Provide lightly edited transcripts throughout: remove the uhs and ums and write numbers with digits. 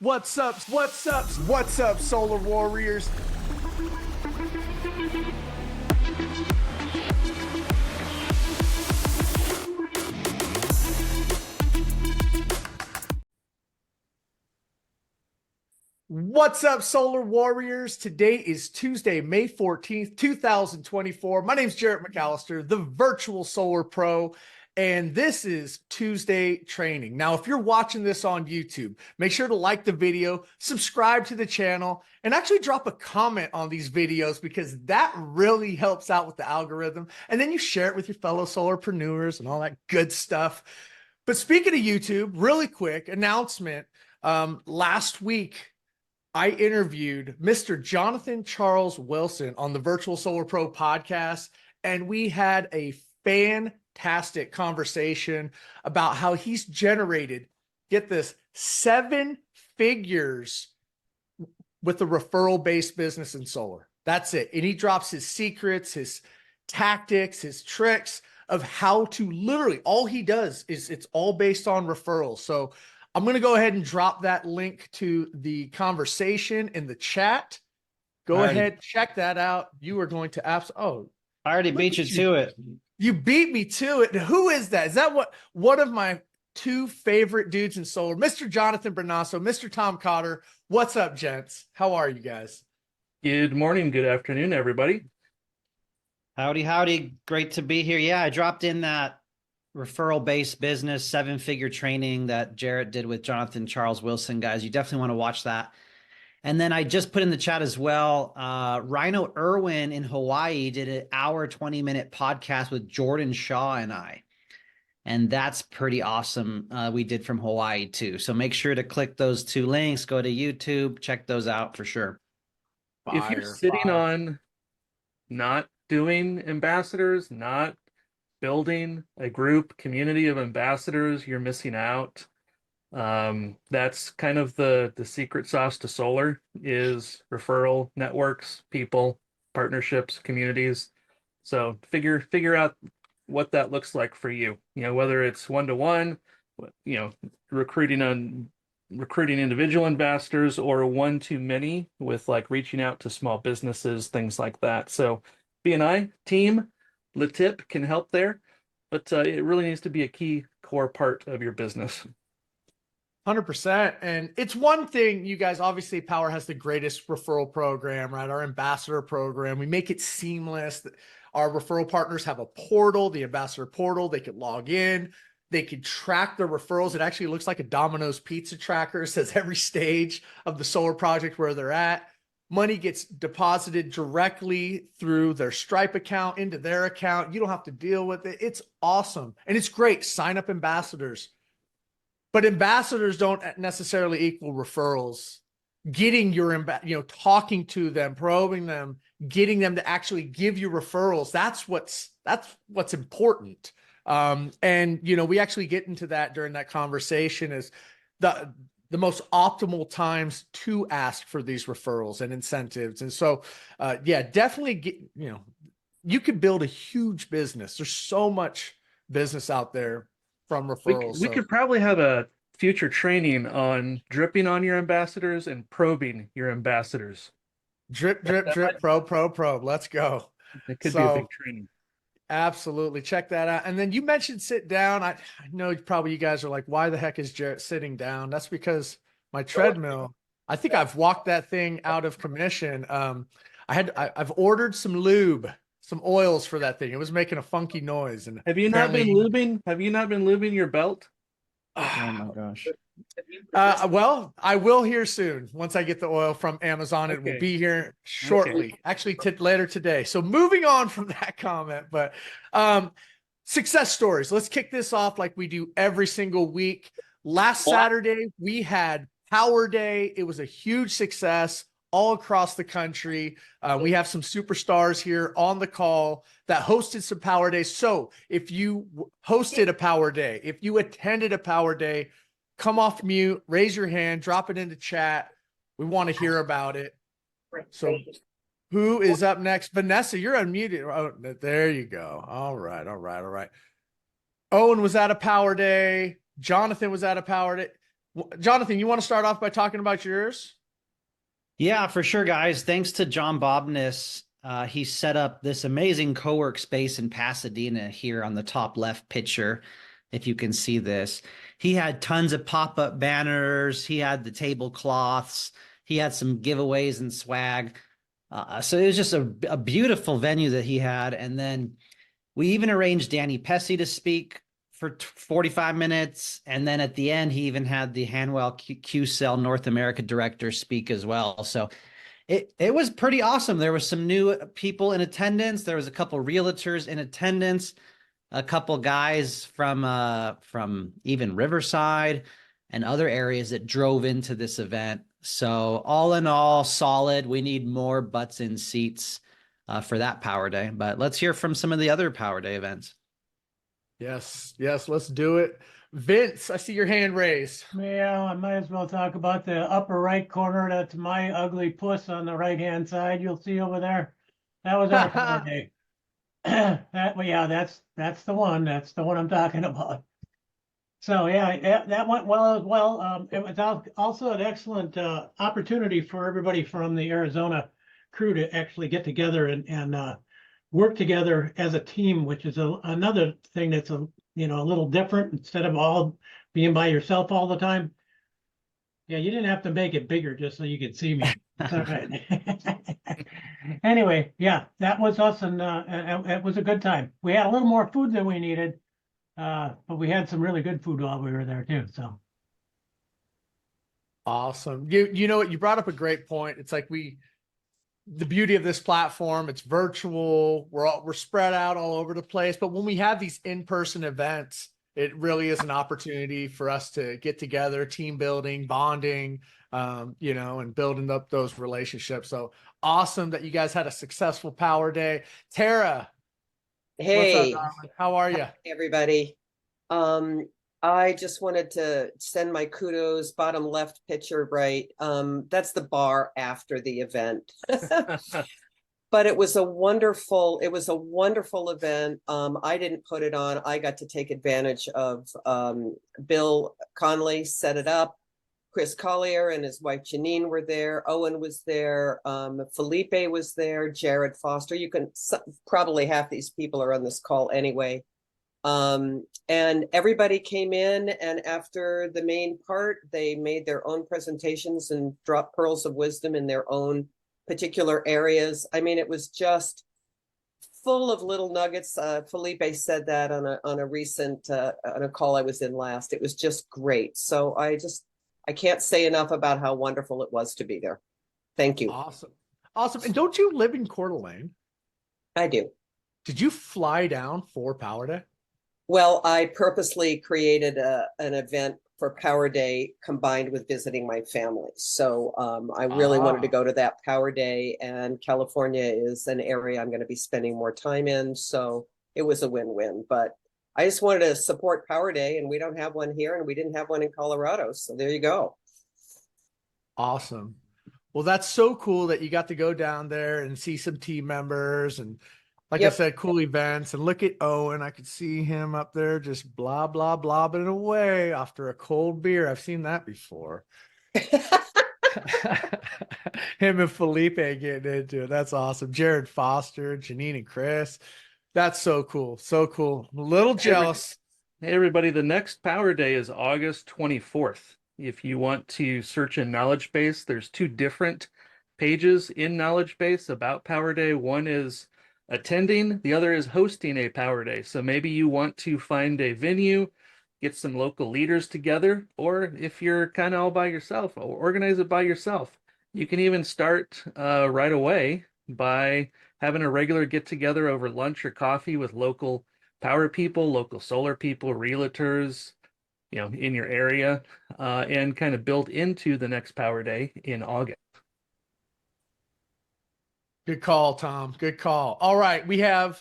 What's up? What's up, Solar Warriors? What's up, Solar Warriors? Today is Tuesday, May 14th, 2024. My name's Jarrett McAllister, the virtual solar pro, and this is Tuesday training. Now, if you're watching this on YouTube, make sure to like the video, subscribe to the channel, and actually drop a comment on these videos because that really helps out with the algorithm. And then you share it with your fellow solarpreneurs and all that good stuff. But speaking of YouTube, really quick announcement. Last week, I interviewed Mr. Jonathan Charles Wilson on the Virtual Solar Pro podcast, and we had a fantastic conversation about how he's generated, get this, 7 figures with a referral-based business in solar. That's it. And he drops his secrets, his tactics, his tricks of how to literally, all he does is it's all based on referrals. So I'm going to go ahead and drop that link to the conversation in the chat. Go ahead, check that out. You are going to I already beat you to it. You beat me to it. Who is that? Is that one of my 2 favorite dudes in solar? Mr. Jonathan Bernasso, Mr. Tom Cotter. What's up, gents? How are you guys? Good morning, good afternoon, everybody. Howdy, howdy. Great to be here. Yeah, I dropped in that referral-based business 7-figure training that Jarrett did with Jonathan Charles Wilson, guys. You definitely want to watch that. And then I just put in the chat as well, Rhino Irwin in Hawaii did an hour, 20-minute podcast with Jordan Shaw and I. And that's pretty awesome. We did from Hawaii too. So make sure to click those 2 links, go to YouTube, check those out for sure. If you're sitting on not doing ambassadors, not building a group, community of ambassadors, you're missing out. That's kind of the secret sauce to solar is referral networks, people, partnerships, communities. So figure out what that looks like for you. You know, whether it's one-to-one, you know, recruiting individual ambassadors, or one-to-many with like reaching out to small businesses, things like that. So B&I team, Letip can help there, but it really needs to be a key core part of your business. 100%. And it's one thing, you guys, obviously Powur has the greatest referral program, right? Our ambassador program. We make it seamless. Our referral partners have a portal, the ambassador portal. They can log in. They can track their referrals. It actually looks like a Domino's pizza tracker. It says every stage of the solar project where they're at. Money gets deposited directly through their Stripe account into their account. You don't have to deal with it. It's awesome. And it's great. Sign up ambassadors. But ambassadors don't necessarily equal referrals. Getting your, talking to them, probing them, getting them to actually give you referrals. That's what's important. And, we actually get into that during that conversation is the most optimal times to ask for these referrals and incentives. And so, yeah, definitely you could build a huge business. There's so much business out there from referrals. We could probably have a future training on dripping on your ambassadors and probing your ambassadors. Drip, probe. Let's go. It could be a big training. Absolutely. Check that out. And then you mentioned sit down. I know probably you guys are like, why the heck is Jarrett sitting down? That's because my treadmill, I think I've walked that thing out of commission. I've ordered some lube, some oils for that thing. It was making a funky noise. And have you not been lubing your belt? Oh my gosh. Well, I will here soon. Once I get the oil from Amazon, it will be here shortly. Actually, later today. So moving on from that comment, but success stories. Let's kick this off like we do every single week. Last Saturday, we had Powur Day. It was a huge success all across the country. We have some superstars here on the call that hosted some Powur Days. So if you hosted a Powur Day, if you attended a Powur Day, come off mute, raise your hand, drop it into chat. We want to hear about it. So who is up next? Vanessa, you're unmuted. Oh, there you go. All right. Owen was at a Powur Day. Jonathan was at a Powur Day. Jonathan, you want to start off by talking about yours? Yeah, for sure, guys. Thanks to John Bobness, he set up this amazing co-work space in Pasadena here on the top left picture, if you can see this. He had tons of pop-up banners. He had the tablecloths. He had some giveaways and swag. So it was just a beautiful venue that he had. And then we even arranged Danny Pesci to speak for 45 minutes. And then at the end, he even had the Hanwell Q-Cell North America director speak as well. So it was pretty awesome. There was some new people in attendance. There was a couple realtors in attendance, a couple guys from even Riverside and other areas that drove into this event. So all in all, solid. We need more butts in seats for that Power Day. But let's hear from some of the other Power Day events. Yes, let's do it. Vince, I see your hand raised. Yeah, I might as well talk about the upper right corner. That's my ugly puss on the right-hand side. You'll see over there. That was our Power Day. Well, yeah, that's the one. That's the one I'm talking about. So yeah, that went well as well. It was also an excellent opportunity for everybody from the Arizona crew to actually get together and work together as a team, which is another thing that's a little different instead of all being by yourself all the time. Yeah, you didn't have to make it bigger just so you could see me. It's all right. Anyway, yeah, that was us, and it was a good time. We had a little more food than we needed, but we had some really good food while we were there too. So Awesome. You know what? You brought up a great point. It's like the beauty of this platform, it's virtual. We're spread out all over the place, but when we have these in-person events, it really is an opportunity for us to get together, team building, bonding, and building up those relationships. So awesome that you guys had a successful Power Day. Tara, Hey, what's up, darling? How are you? everybody. I just wanted to send my kudos, bottom left picture, right? That's the bar after the event. But it was a wonderful event. I didn't put it on. I got to take advantage of Bill Conley set it up. Chris Collier and his wife Janine were there. Owen was there. Felipe was there. Jared Foster. Probably half these people are on this call anyway. And everybody came in, and after the main part, they made their own presentations and dropped pearls of wisdom in their own particular areas. I mean, it was just full of little nuggets. Felipe said that on a recent on a call I was in last. It was just great. So I can't say enough about how wonderful it was to be there. Thank you. Awesome. And don't you live in Coeur d'Alene? I do. Did you fly down for Power Day? Well, I purposely created an event for Power Day combined with visiting my family. So I really wanted to go to that Power Day, and California is an area I'm going to be spending more time in. So it was a win-win, but I just wanted to support Power Day, and we don't have one here, and we didn't have one in Colorado. So there you go. Awesome. Well, that's so cool that you got to go down there and see some team members and, like I said, cool events. And look at Owen. I could see him up there just blah, blah, blobbing away after a cold beer. I've seen that before. Him and Felipe getting into it. That's awesome. Jared Foster, Janine and Chris. That's so cool. So cool. I'm a little jealous. Hey, everybody. The next Power Day is August 24th. If you want to search in Knowledge Base, there's two different pages in Knowledge Base about Power Day. One is attending, the other is hosting a Power Day. So maybe you want to find a venue, get some local leaders together, or if you're kind of all by yourself, or organize it by yourself. You can even start right away by having a regular get together over lunch or coffee with local power people, local solar people, realtors, in your area, and kind of build into the next Power Day in August. Good call, Tom. Good call. All right. We got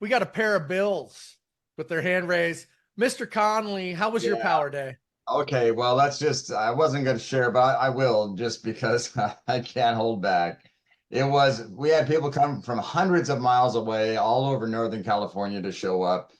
a pair of Bills with their hand raised. Mr. Conley, how was your Power Day? Okay, well, I wasn't going to share, but I will, just because I can't hold back. We had people come from hundreds of miles away, all over Northern California to show up.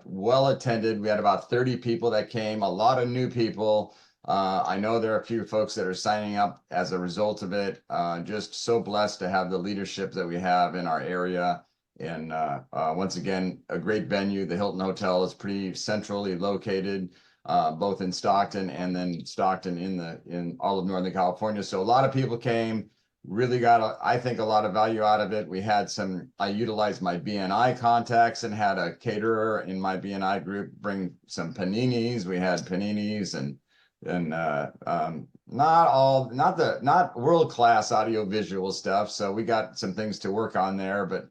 Well attended. We had about 30 people that came, a lot of new people. I know there are a few folks that are signing up as a result of it. Just so blessed to have the leadership that we have in our area. And once again, a great venue. The Hilton Hotel is pretty centrally located, both in Stockton and then Stockton in all of Northern California. So a lot of people came, really got, I think, a lot of value out of it. We had I utilized my BNI contacts and had a caterer in my BNI group bring some paninis. We had paninis and not world-class audio-visual stuff. So we got some things to work on there, but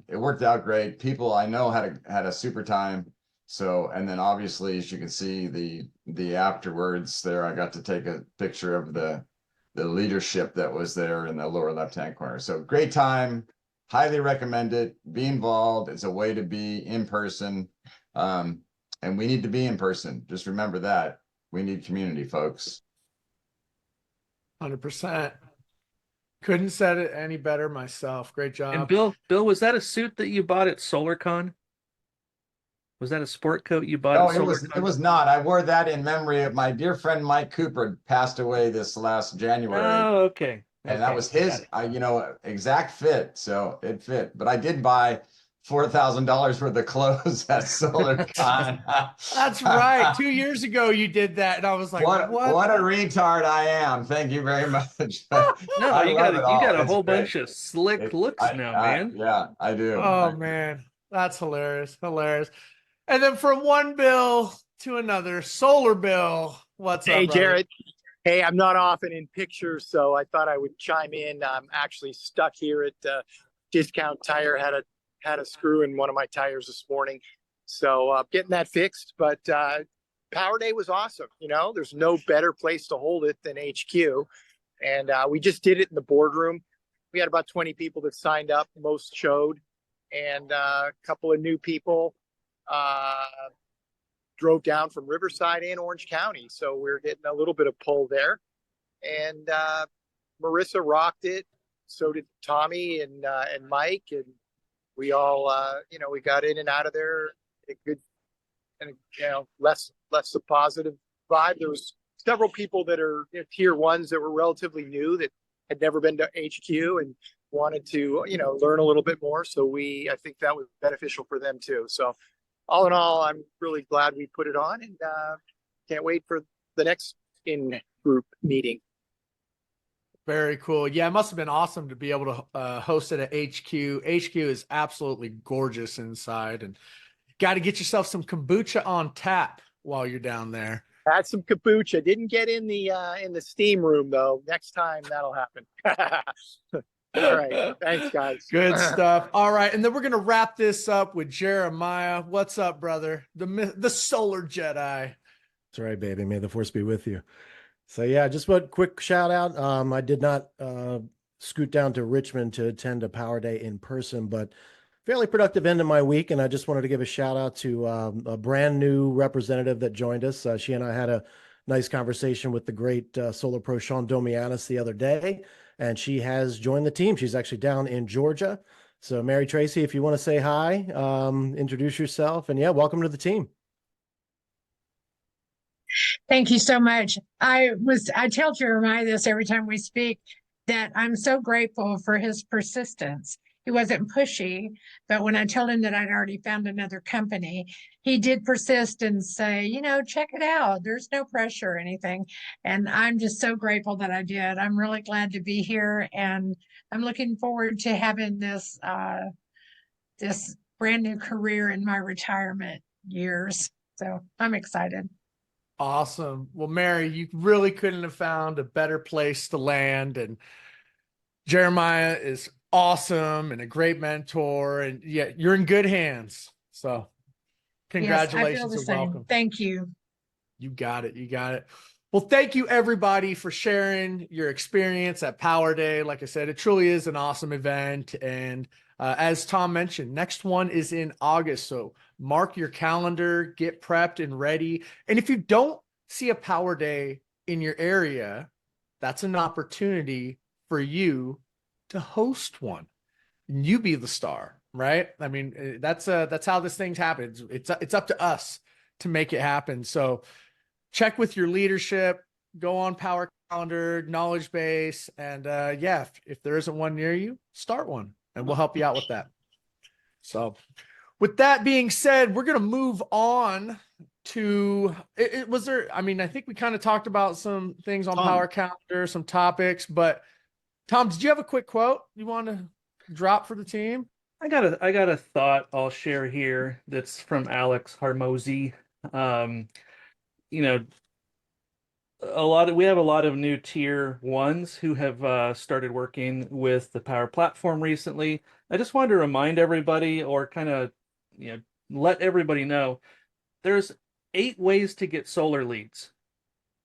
it worked out great. People I know had a super time. So, and then obviously, as you can see, the afterwards there, I got to take a picture of the leadership that was there in the lower left-hand corner. So great time, highly recommend it. Be involved. It's a way to be in person. And we need to be in person. Just remember that. We need community, folks. 100%. Couldn't said it any better myself. Great job. And Bill, was that a suit that you bought at SolarCon? Was that a sport coat you bought? No, at it was not. I wore that in memory of my dear friend Mike Cooper, passed away this last January. Oh, okay. And that was his, exact fit. So it fit. But I did buy $4,000 worth of clothes at SolarCon. That's right. 2 years ago, you did that, and I was like, "What? A retard I am!" Thank you very much. No, you got a whole bunch of slick looks now, man. Yeah, I do. Oh man, that's hilarious, hilarious. And then from one Bill to another, Solar Bill. What's up, Hey, brother? Jared. Hey, I'm not often in pictures, so I thought I would chime in. I'm actually stuck here at Discount Tire. Had a screw in one of my tires this morning, so getting that fixed. But Power Day was awesome. There's no better place to hold it than HQ, and we just did it in the boardroom. We had about 20 people that signed up. Most showed, and a couple of new people drove down from Riverside and Orange County, so we're getting a little bit of pull there. And Marissa rocked it. So did Tommy and Mike, and we all, we got in and out of there a good, and less a positive vibe. There was several people that are tier ones that were relatively new that had never been to HQ and wanted to, learn a little bit more. So I think that was beneficial for them too. So all in all, I'm really glad we put it on, and can't wait for the next in-group meeting. Very cool. Yeah, it must have been awesome to be able to host it at HQ. HQ is absolutely gorgeous inside, and got to get yourself some kombucha on tap while you're down there. Had some kombucha. Didn't get in the steam room though. Next time that'll happen. All right. Thanks, guys. Good stuff. All right, and then we're gonna wrap this up with Jeremiah. What's up, brother? The Solar Jedi. That's right, baby. May the force be with you. So yeah, just a quick shout out. I did not scoot down to Richmond to attend a Power Day in person, but fairly productive end of my week. And I just wanted to give a shout out to a brand new representative that joined us. She and I had a nice conversation with the great Solar Pro Sean Domianis the other day, and she has joined the team. She's actually down in Georgia. So Mary Tracy, if you want to say hi, introduce yourself, and yeah, welcome to the team. Thank you so much. I tell Jeremiah this every time we speak, that I'm so grateful for his persistence. He wasn't pushy, but when I told him that I'd already found another company, he did persist and say, check it out. There's no pressure or anything. And I'm just so grateful that I did. I'm really glad to be here, and I'm looking forward to having this brand new career in my retirement years. So I'm excited. Awesome. Well, Mary, you really couldn't have found a better place to land, and Jeremiah is awesome and a great mentor, and yeah, you're in good hands. So congratulations and welcome. Thank you. You got it. You got it. Well, thank you everybody for sharing your experience at Power Day. Like I said, it truly is an awesome event. And as Tom mentioned, next one is in August. So mark your calendar, get prepped and ready. And if you don't see a Power Day in your area, that's an opportunity for you to host one. And you be the star, right? I mean, that's how this thing happens. It's up to us to make it happen. So check with your leadership, go on Power Calendar, Knowledge Base, and yeah, if there isn't one near you, start one, and we'll help you out with that. So with that being said, we're going to move on to was there, I mean, I think we kind of talked about some things on Power Calendar, some topics, but Tom, did you have a quick quote you want to drop for the team? I got a thought I'll share here that's from Alex Harmozy. You know, we have a lot of new tier ones who have started working with the Power platform recently. I just wanted to remind everybody, or kind of, let everybody know, there's 8 ways to get solar leads.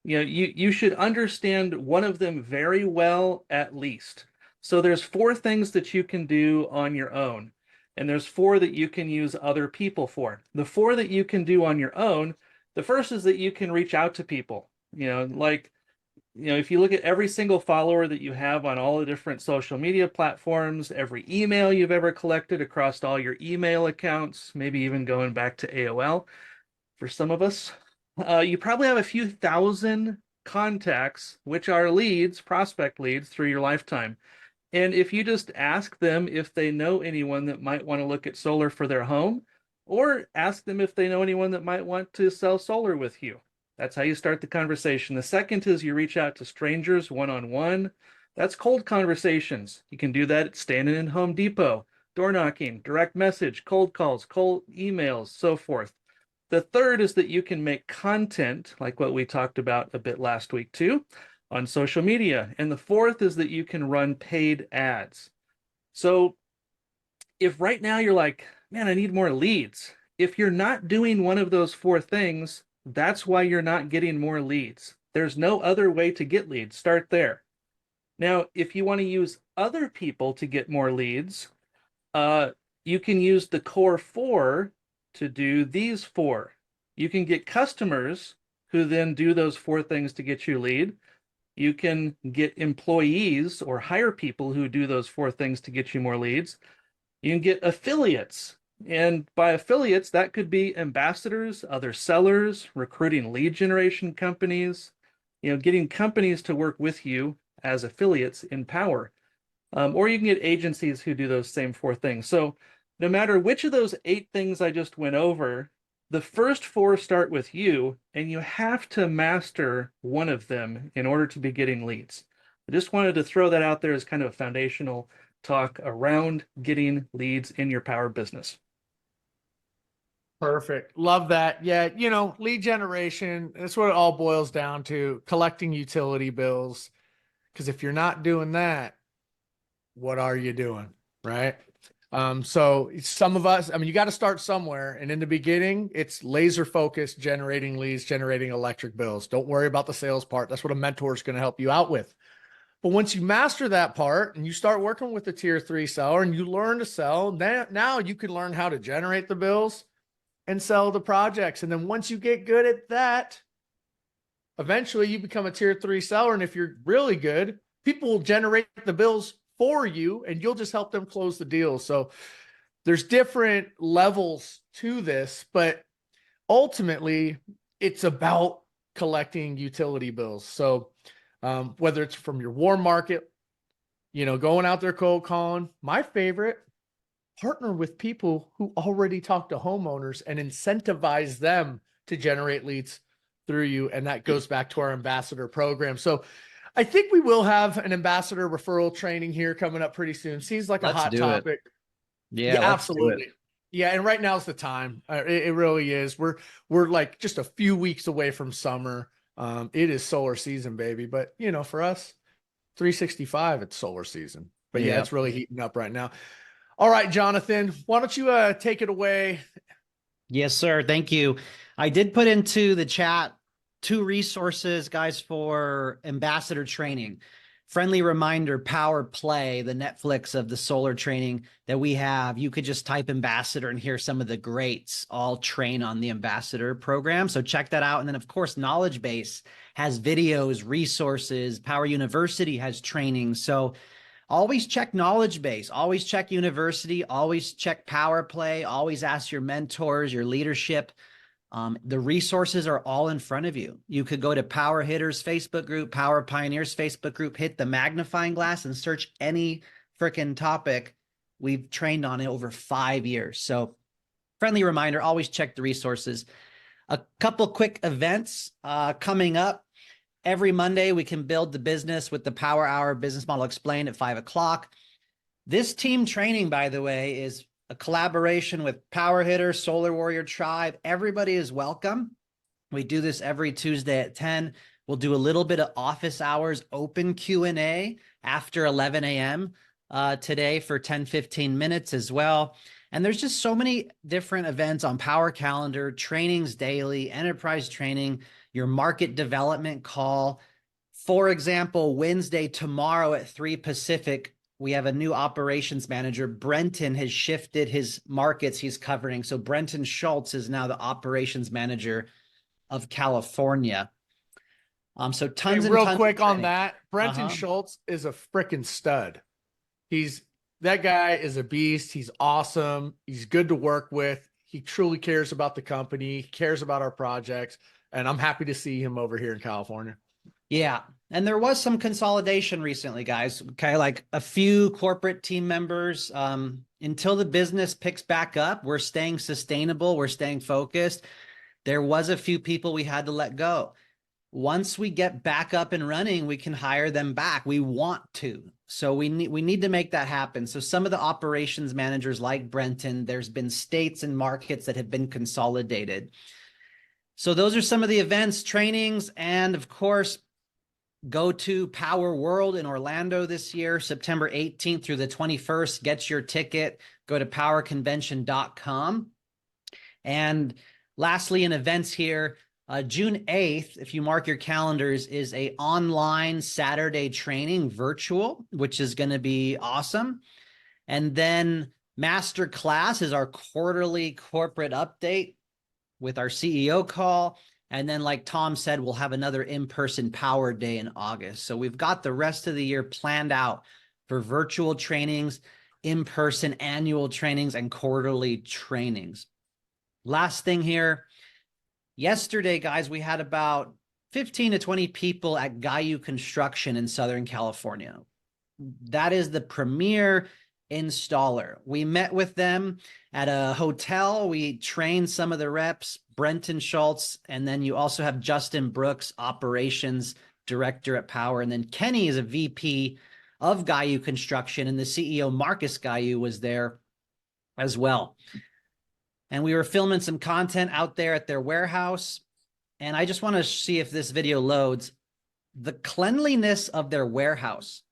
You should understand one of them very well, at least. So there's 4 things that you can do on your own, and there's 4 that you can use other people for. The 4 that you can do on your own, the first is that you can reach out to people. If you look at every single follower that you have on all the different social media platforms, every email you've ever collected across all your email accounts, maybe even going back to AOL for some of us, you probably have a few thousand contacts, which are leads, prospect leads, through your lifetime. And if you just ask them if they know anyone that might want to look at solar for their home, or ask them if they know anyone that might want to sell solar with you, that's how you start the conversation. The second is you reach out to strangers one-on-one. That's cold conversations. You can do that standing in Home Depot, door knocking, direct message, cold calls, cold emails, so forth. The third is that you can make content, like what we talked about a bit last week too, on social media. And the fourth is that you can run paid ads. So if right now you're like, man, I need more leads. If you're not doing one of those 4 things, that's why you're not getting more leads. There's no other way to get leads. Start there. Now, if you want to use other people to get more leads, you can use the core 4 to do these 4. You can get customers who then do those 4 things to get you lead. You can get employees or hire people who do those 4 things to get you more leads. You can get affiliates. And by affiliates, that could be ambassadors, other sellers, recruiting lead generation companies, getting companies to work with you as affiliates in Power. Or you can get agencies who do those same 4 things. So no matter which of those 8 things I just went over, the first 4 start with you, and you have to master one of them in order to be getting leads. I just wanted to throw that out there as kind of a foundational talk around getting leads in your Power business. Perfect. Love that. Yeah. Lead generation, that's what it all boils down to, collecting utility bills. Because if you're not doing that, what are you doing? Right. So some of us, you got to start somewhere. And in the beginning, it's laser focused, generating leads, generating electric bills. Don't worry about the sales part. That's what a mentor is going to help you out with. But once you master that part and you start working with the tier 3 seller and you learn to sell, now you can learn how to generate the bills and sell the projects. And then once you get good at that, eventually you become a tier 3 seller. And if you're really good, people will generate the bills for you and you'll just help them close the deal. So there's different levels to this, but ultimately it's about collecting utility bills. So whether it's from your warm market, going out there cold calling, my favorite, partner with people who already talk to homeowners and incentivize them to generate leads through you. And that goes back to our ambassador program. So I think we will have an ambassador referral training here coming up pretty soon. Seems like a hot topic. Yeah, absolutely. Yeah. And right now's the time. It really is. We're like just a few weeks away from summer. It is solar season, baby. But for us, 365, it's solar season. But yeah, it's really heating up right now. All right, Jonathan, why don't you take it away? Yes, sir. Thank you. I did put into the chat 2 resources, guys, for ambassador training. Friendly reminder, Power Play, the Netflix of the solar training that we have. You could just type ambassador and hear some of the greats all train on the ambassador program. So check that out. And then, of course, Knowledge Base has videos, resources. Power University has training. So always check Knowledge Base, always check University, always check Power Play, always ask your mentors, your leadership. The resources are all in front of you. You could go to Powur Hitters Facebook group, Power Pioneers Facebook group, hit the magnifying glass and search any freaking topic. We've trained on it over 5 years. So friendly reminder, always check the resources. A couple quick events coming up. Every Monday, we can build the business with the Power Hour Business Model Explained at 5 o'clock. This team training, by the way, is a collaboration with Powur Hitter, Solar Warrior Tribe. Everybody is welcome. We do this every Tuesday at 10. We'll do a little bit of office hours, open Q&A after 11 a.m. Today for 10, 15 minutes as well. And there's just so many different events on Power Calendar, trainings daily, enterprise training, your market development call. For example, Wednesday, tomorrow at 3 Pacific, we have a new operations manager. Brenton has shifted his markets he's covering. So Brenton Schultz is now the operations manager of California. So tons and real tons quick of on training. that. Brenton Schultz is a freaking stud. That guy is a beast. He's awesome. He's good to work with. He truly cares about the company, cares about our projects, and I'm happy to see him over here in California. Yeah. And there was some consolidation recently, guys. Okay. Like a few corporate team members. Until the business picks back up, we're staying sustainable. We're staying focused. There was a few people we had to let go. Once we get back up and running, we can hire them back. We want to. So we need to make that happen. So some of the operations managers like Brenton, there's been states and markets that have been consolidated. So those are some of the events, trainings, and of course, go to Power World in Orlando this year, September 18th through the 21st. Get your ticket. Go to powerconvention.com. And lastly, in events here, June 8th, if you mark your calendars, is a online Saturday training, virtual, which is going to be awesome. And then Master Class is our quarterly corporate update with our CEO call. And then, like Tom said, we'll have another in-person Power Day in August. So we've got the rest of the year planned out for virtual trainings, in-person annual trainings, and quarterly trainings. Last thing here. Yesterday, guys, we had about 15 to 20 people at Gayu Construction in Southern California. That is the premier installer. We met with them at a hotel. We trained some of the reps, Brenton Schultz, and then you also have Justin Brooks, operations director at Power. And then Kenny is a VP of Gayu Construction, and the CEO, Marcus Gayu, was there as well. And we were filming some content out there at their warehouse. And I just want to see if this video loads. The cleanliness of their warehouse.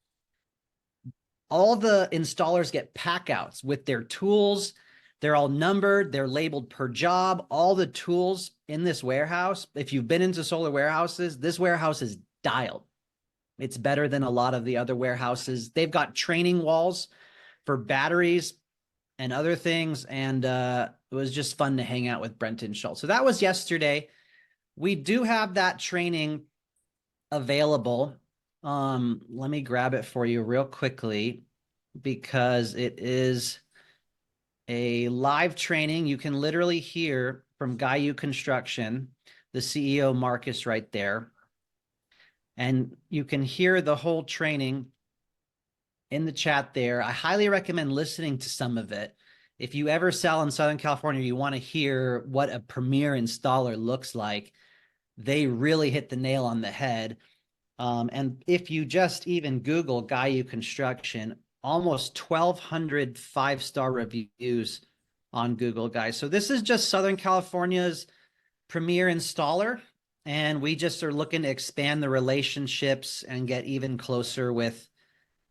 All the installers get pack outs with their tools. They're all numbered. They're labeled per job. All the tools in this warehouse, if you've been into solar warehouses, this warehouse is dialed. It's better than a lot of the other warehouses. They've got training walls for batteries and other things. And it was just fun to hang out with Brenton Schultz. So that was yesterday. We do have that training available. Let me grab it for you real quickly because it is a live training. You can literally hear from Gayu Construction, the CEO, Marcus, right there. And you can hear the whole training in the chat there. I highly recommend listening to some of it. If you ever sell in Southern California, you want to hear what a premier installer looks like. They really hit the nail on the head. And if you just even Google Gayu Construction, almost 1,200 5-star reviews on Google, guys. So this is just Southern California's premier installer. And we just are looking to expand the relationships and get even closer with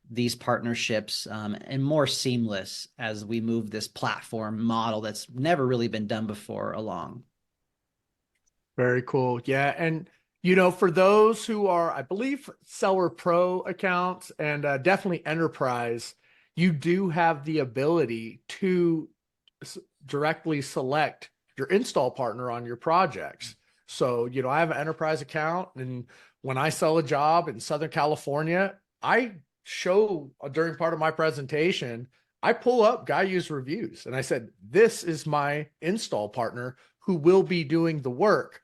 these partnerships and more seamless as we move this platform model that's never really been done before along. Very cool. Yeah. And, you know, for those who are, I believe, Seller Pro accounts and definitely Enterprise, you do have the ability to directly select your install partner on your projects. So, you know, I have an Enterprise account, and when I sell a job in Southern California, I show during part of my presentation, I pull up Guyu's reviews and I said, this is my install partner who will be doing the work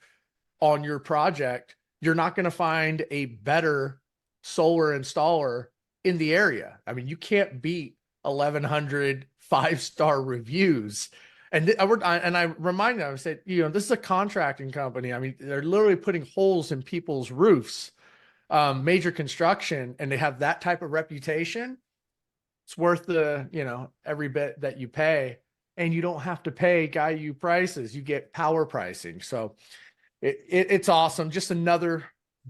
on your project, you're not going to find a better solar installer in the area. I mean, you can't beat 1,100 5-star reviews. And I remind them, I said, you know, this is a contracting company. I mean, they're literally putting holes in people's roofs, major construction, and they have that type of reputation. It's worth the, you know, every bit that you pay, and you don't have to pay guy prices. You get power pricing. So it's awesome. Just another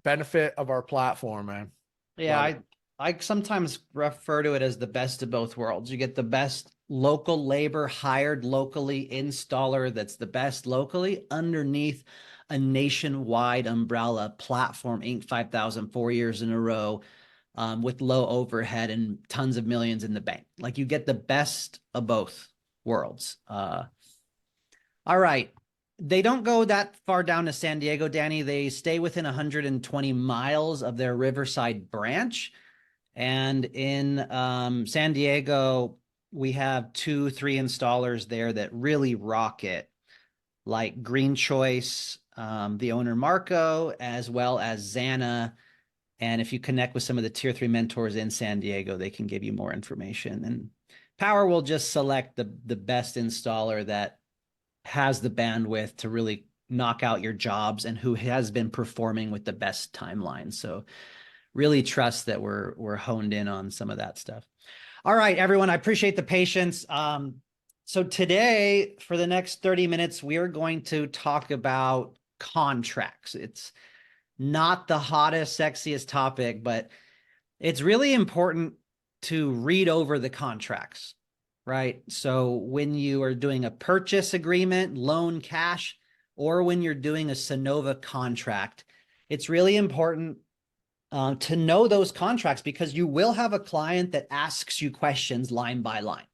benefit of our platform, man. Yeah, I sometimes refer to it as the best of both worlds. You get the best local labor hired locally installer that's the best locally underneath a nationwide umbrella platform, Inc. 5,000 4 years in a row, with low overhead and tons of millions in the bank. Like, you get the best of both worlds. All right. They don't go that far down to San Diego, Danny. They stay within 120 miles of their Riverside branch. And in San Diego, we have 2-3 installers there that really rock it, like Green Choice, the owner Marco, as well as Xana. And if you connect with some of the tier 3 mentors in San Diego, they can give you more information. And Powur will just select the best installer that has the bandwidth to really knock out your jobs and who has been performing with the best timeline. So really trust that we're honed in on some of that stuff. All right, everyone, I appreciate the patience. So today, for the next 30 minutes, we are going to talk about contracts. It's not the hottest, sexiest topic, but it's really important to read over the contracts, right? So when you are doing a purchase agreement, loan, cash, or when you're doing a Sunova contract, it's really important to know those contracts, because you will have a client that asks you questions line by line.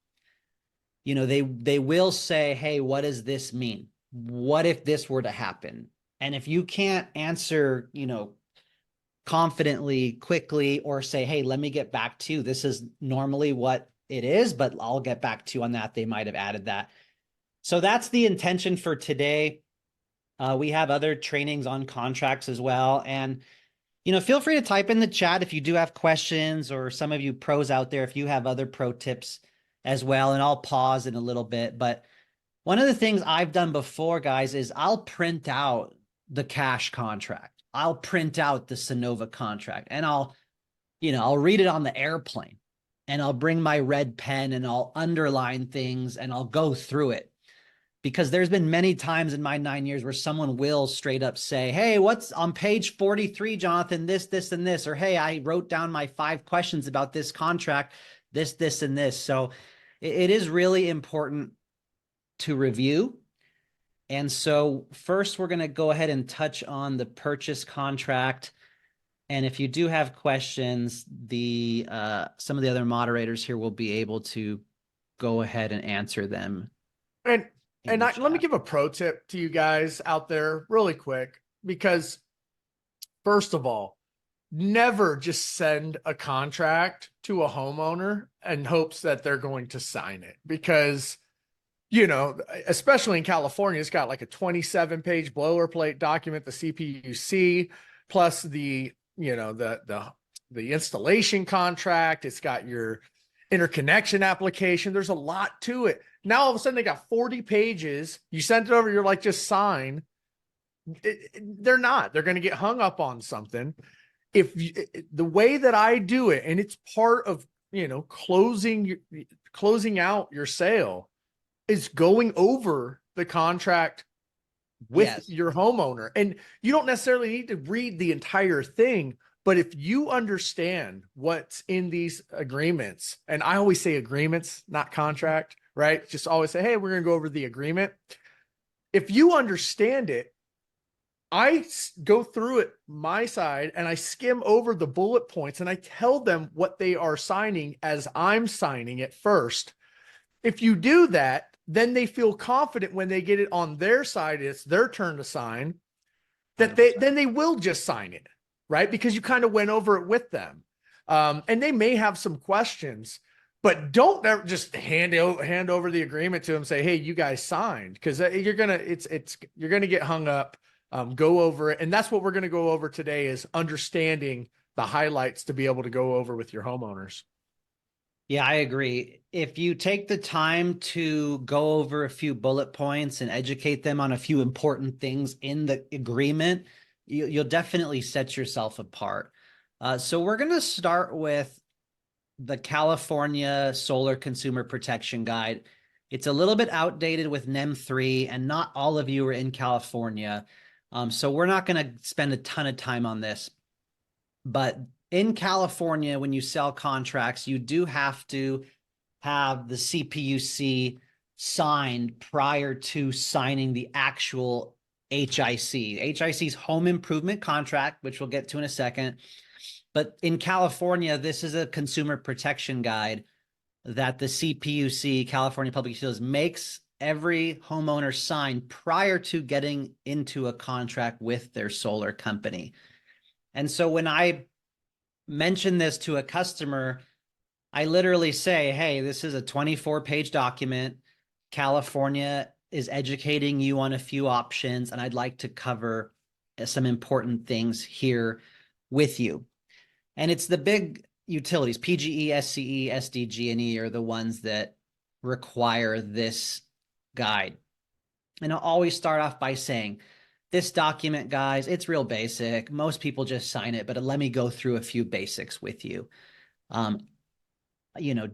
You know, they will say, hey, what does this mean? What if this were to happen? And if you can't answer, you know, confidently, quickly, or say, hey, let me get back to you, this is normally what it is, but I'll get back to you on that, they might have added that. So that's the intention for today. We have other trainings on contracts as well. And you know, feel free to type in the chat if you do have questions, or some of you pros out there, if you have other pro tips as well. And I'll pause in a little bit. But one of the things I've done before, guys, is I'll print out the cash contract. I'll print out the Sunova contract, and I'll read it on the airplane, and I'll bring my red pen and I'll underline things and I'll go through it. Because there's been many times in my 9 years where someone will straight up say, hey, what's on page 43, Jonathan, this, and this, or, hey, I wrote down my 5 questions about this contract, this, and this. So it is really important to review. And so first, we're going to go ahead and touch on the purchase contract. And if you do have questions, some of the other moderators here will be able to go ahead and answer them. And let me give a pro tip to you guys out there really quick, because first of all, never just send a contract to a homeowner and hopes that they're going to sign it, because, you know, especially in California, it's got like a 27-page boilerplate document, the CPUC, plus the, you know, the installation contract. It's got your interconnection application. There's a lot to it. Now all of a sudden they got 40 pages. You sent it over, you're like, just sign. They're not. They're going to get hung up on something. The way that I do it, and it's part of, you know, closing out your sale, is going over the contract with your homeowner. And you don't necessarily need to read the entire thing, but if you understand what's in these agreements, and I always say agreements, not contract, right? Just always say, hey, we're going to go over the agreement. If you understand it, I go through it my side and I skim over the bullet points and I tell them what they are signing as I'm signing it first. If you do that, then they feel confident when they get it on their side, it's their turn to sign, that they will just sign it, right? Because you kind of went over it with them. And they may have some questions, but don't ever just hand over the agreement to them. Say, hey, you guys signed, because you're gonna get hung up. Go over it, and that's what we're gonna go over today: is understanding the highlights to be able to go over with your homeowners. Yeah, I agree. If you take the time to go over a few bullet points and educate them on a few important things in the agreement, you'll definitely set yourself apart. So we're going to start with the California Solar Consumer Protection Guide. It's a little bit outdated with NEM 3, and not all of you are in California. So we're not going to spend a ton of time on this. But in California, when you sell contracts, you do have to have the CPUC signed prior to signing the actual HIC. HIC's home improvement contract, which we'll get to in a second. But in California, this is a consumer protection guide that the CPUC, California Public Utilities, makes every homeowner sign prior to getting into a contract with their solar company. And so when I mention this to a customer, I literally say, hey, this is a 24-page document. California is educating you on a few options, and I'd like to cover some important things here with you. And it's the big utilities, PGE, SCE, SDG&E are the ones that require this guide. And I'll always start off by saying, this document, guys, it's real basic. Most people just sign it, but let me go through a few basics with you.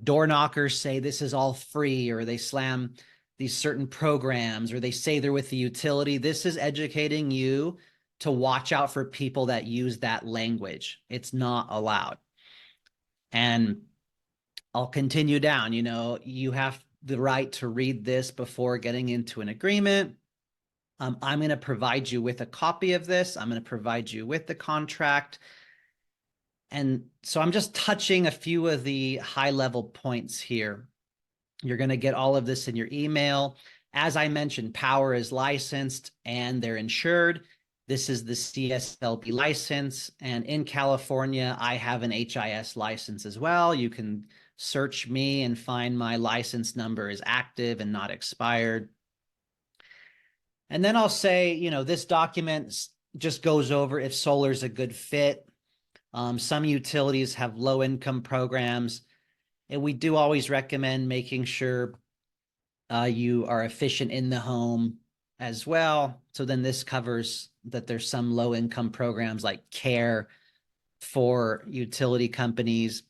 Door knockers say this is all free, or they slam these certain programs, or they say they're with the utility. This is educating you to watch out for people that use that language. It's not allowed. And I'll continue down. You have the right to read this before getting into an agreement. I'm going to provide you with a copy of this. I'm going to provide you with the contract. And so I'm just touching a few of the high-level points here. You're going to get all of this in your email. As I mentioned, Powur is licensed and they're insured. This is the CSLB license. And in California, I have an HIS license as well. You can search me and find my license number is active and not expired. And then I'll say, this document just goes over if solar is a good fit. Some utilities have low income programs, and we do always recommend making sure you are efficient in the home as well. So then this covers that there's some low income programs like CARE for utility companies.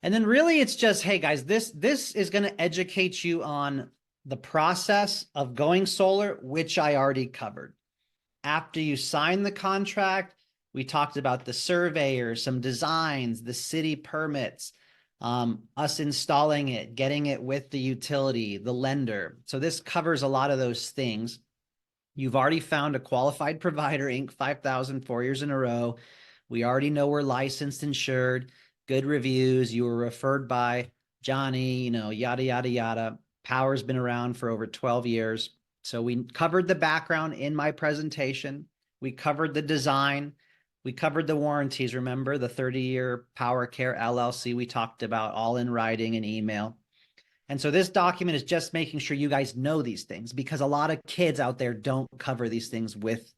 And then really it's just, hey guys, this is going to educate you on the process of going solar, which I already covered. After you sign the contract, we talked about the surveyor, some designs, the city permits, us installing it, getting it with the utility, the lender. So this covers a lot of those things. You've already found a qualified provider, Inc. 5,000, 4 years in a row. We already know we're licensed, insured, good reviews. You were referred by Johnny, yada, yada, yada. Powur's been around for over 12 years. So we covered the background in my presentation. We covered the design. We covered the warranties. Remember the 30-year PowerCare LLC we talked about, all in writing and email. And so this document is just making sure you guys know these things, because a lot of kids out there don't cover these things with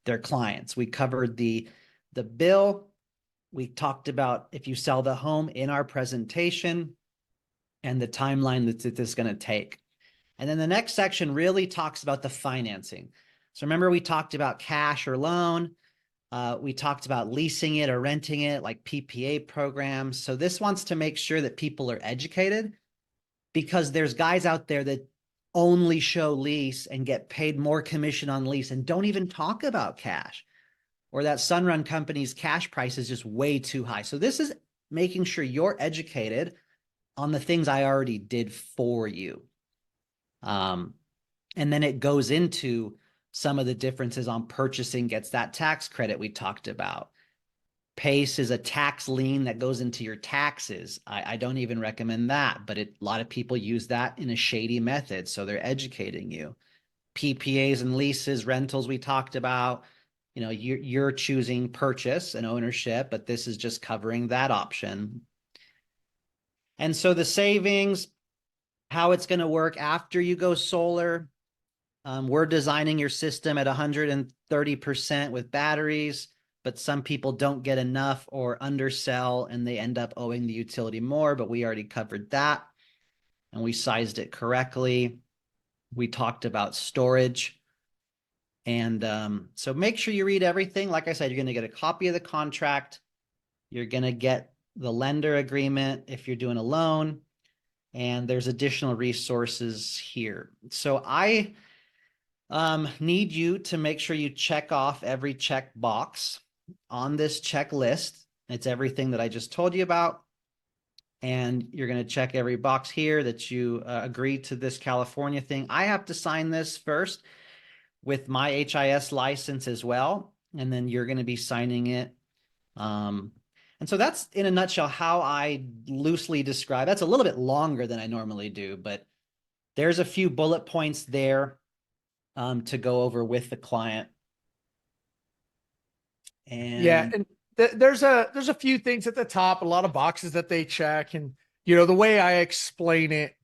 their clients. We covered the bill. We talked about if you sell the home in our presentation, and the timeline that this is going to take. And then the next section really talks about the financing. So remember, we talked about cash or loan. We talked about leasing it or renting it, like PPA programs. So this wants to make sure that people are educated, because there's guys out there that only show lease and get paid more commission on lease and don't even talk about cash, or that Sunrun company's cash price is just way too high. So this is making sure you're educated on the things I already did for you. And then it goes into some of the differences on purchasing, gets that tax credit we talked about. PACE is a tax lien that goes into your taxes. I don't even recommend that, but a lot of people use that in a shady method. So they're educating you. PPAs and leases, rentals we talked about. You're choosing purchase and ownership, but this is just covering that option. And so the savings, how it's going to work after you go solar, we're designing your system at 130% with batteries, but some people don't get enough or undersell and they end up owing the utility more, but we already covered that and we sized it correctly. We talked about storage. And so make sure you read everything. Like I said, you're going to get a copy of the contract. You're going to get the lender agreement if you're doing a loan, and there's additional resources here. So I need you to make sure you check off every check box on this checklist. It's everything that I just told you about. And you're going to check every box here that you agree to this California thing. I have to sign this first with my HIS license as well. And then you're going to be signing it. And so that's in a nutshell how I loosely describe. That's a little bit longer than I normally do, but there's a few bullet points there to go over with the client. And yeah, and there's a few things at the top, a lot of boxes that they check, and the way I explain it,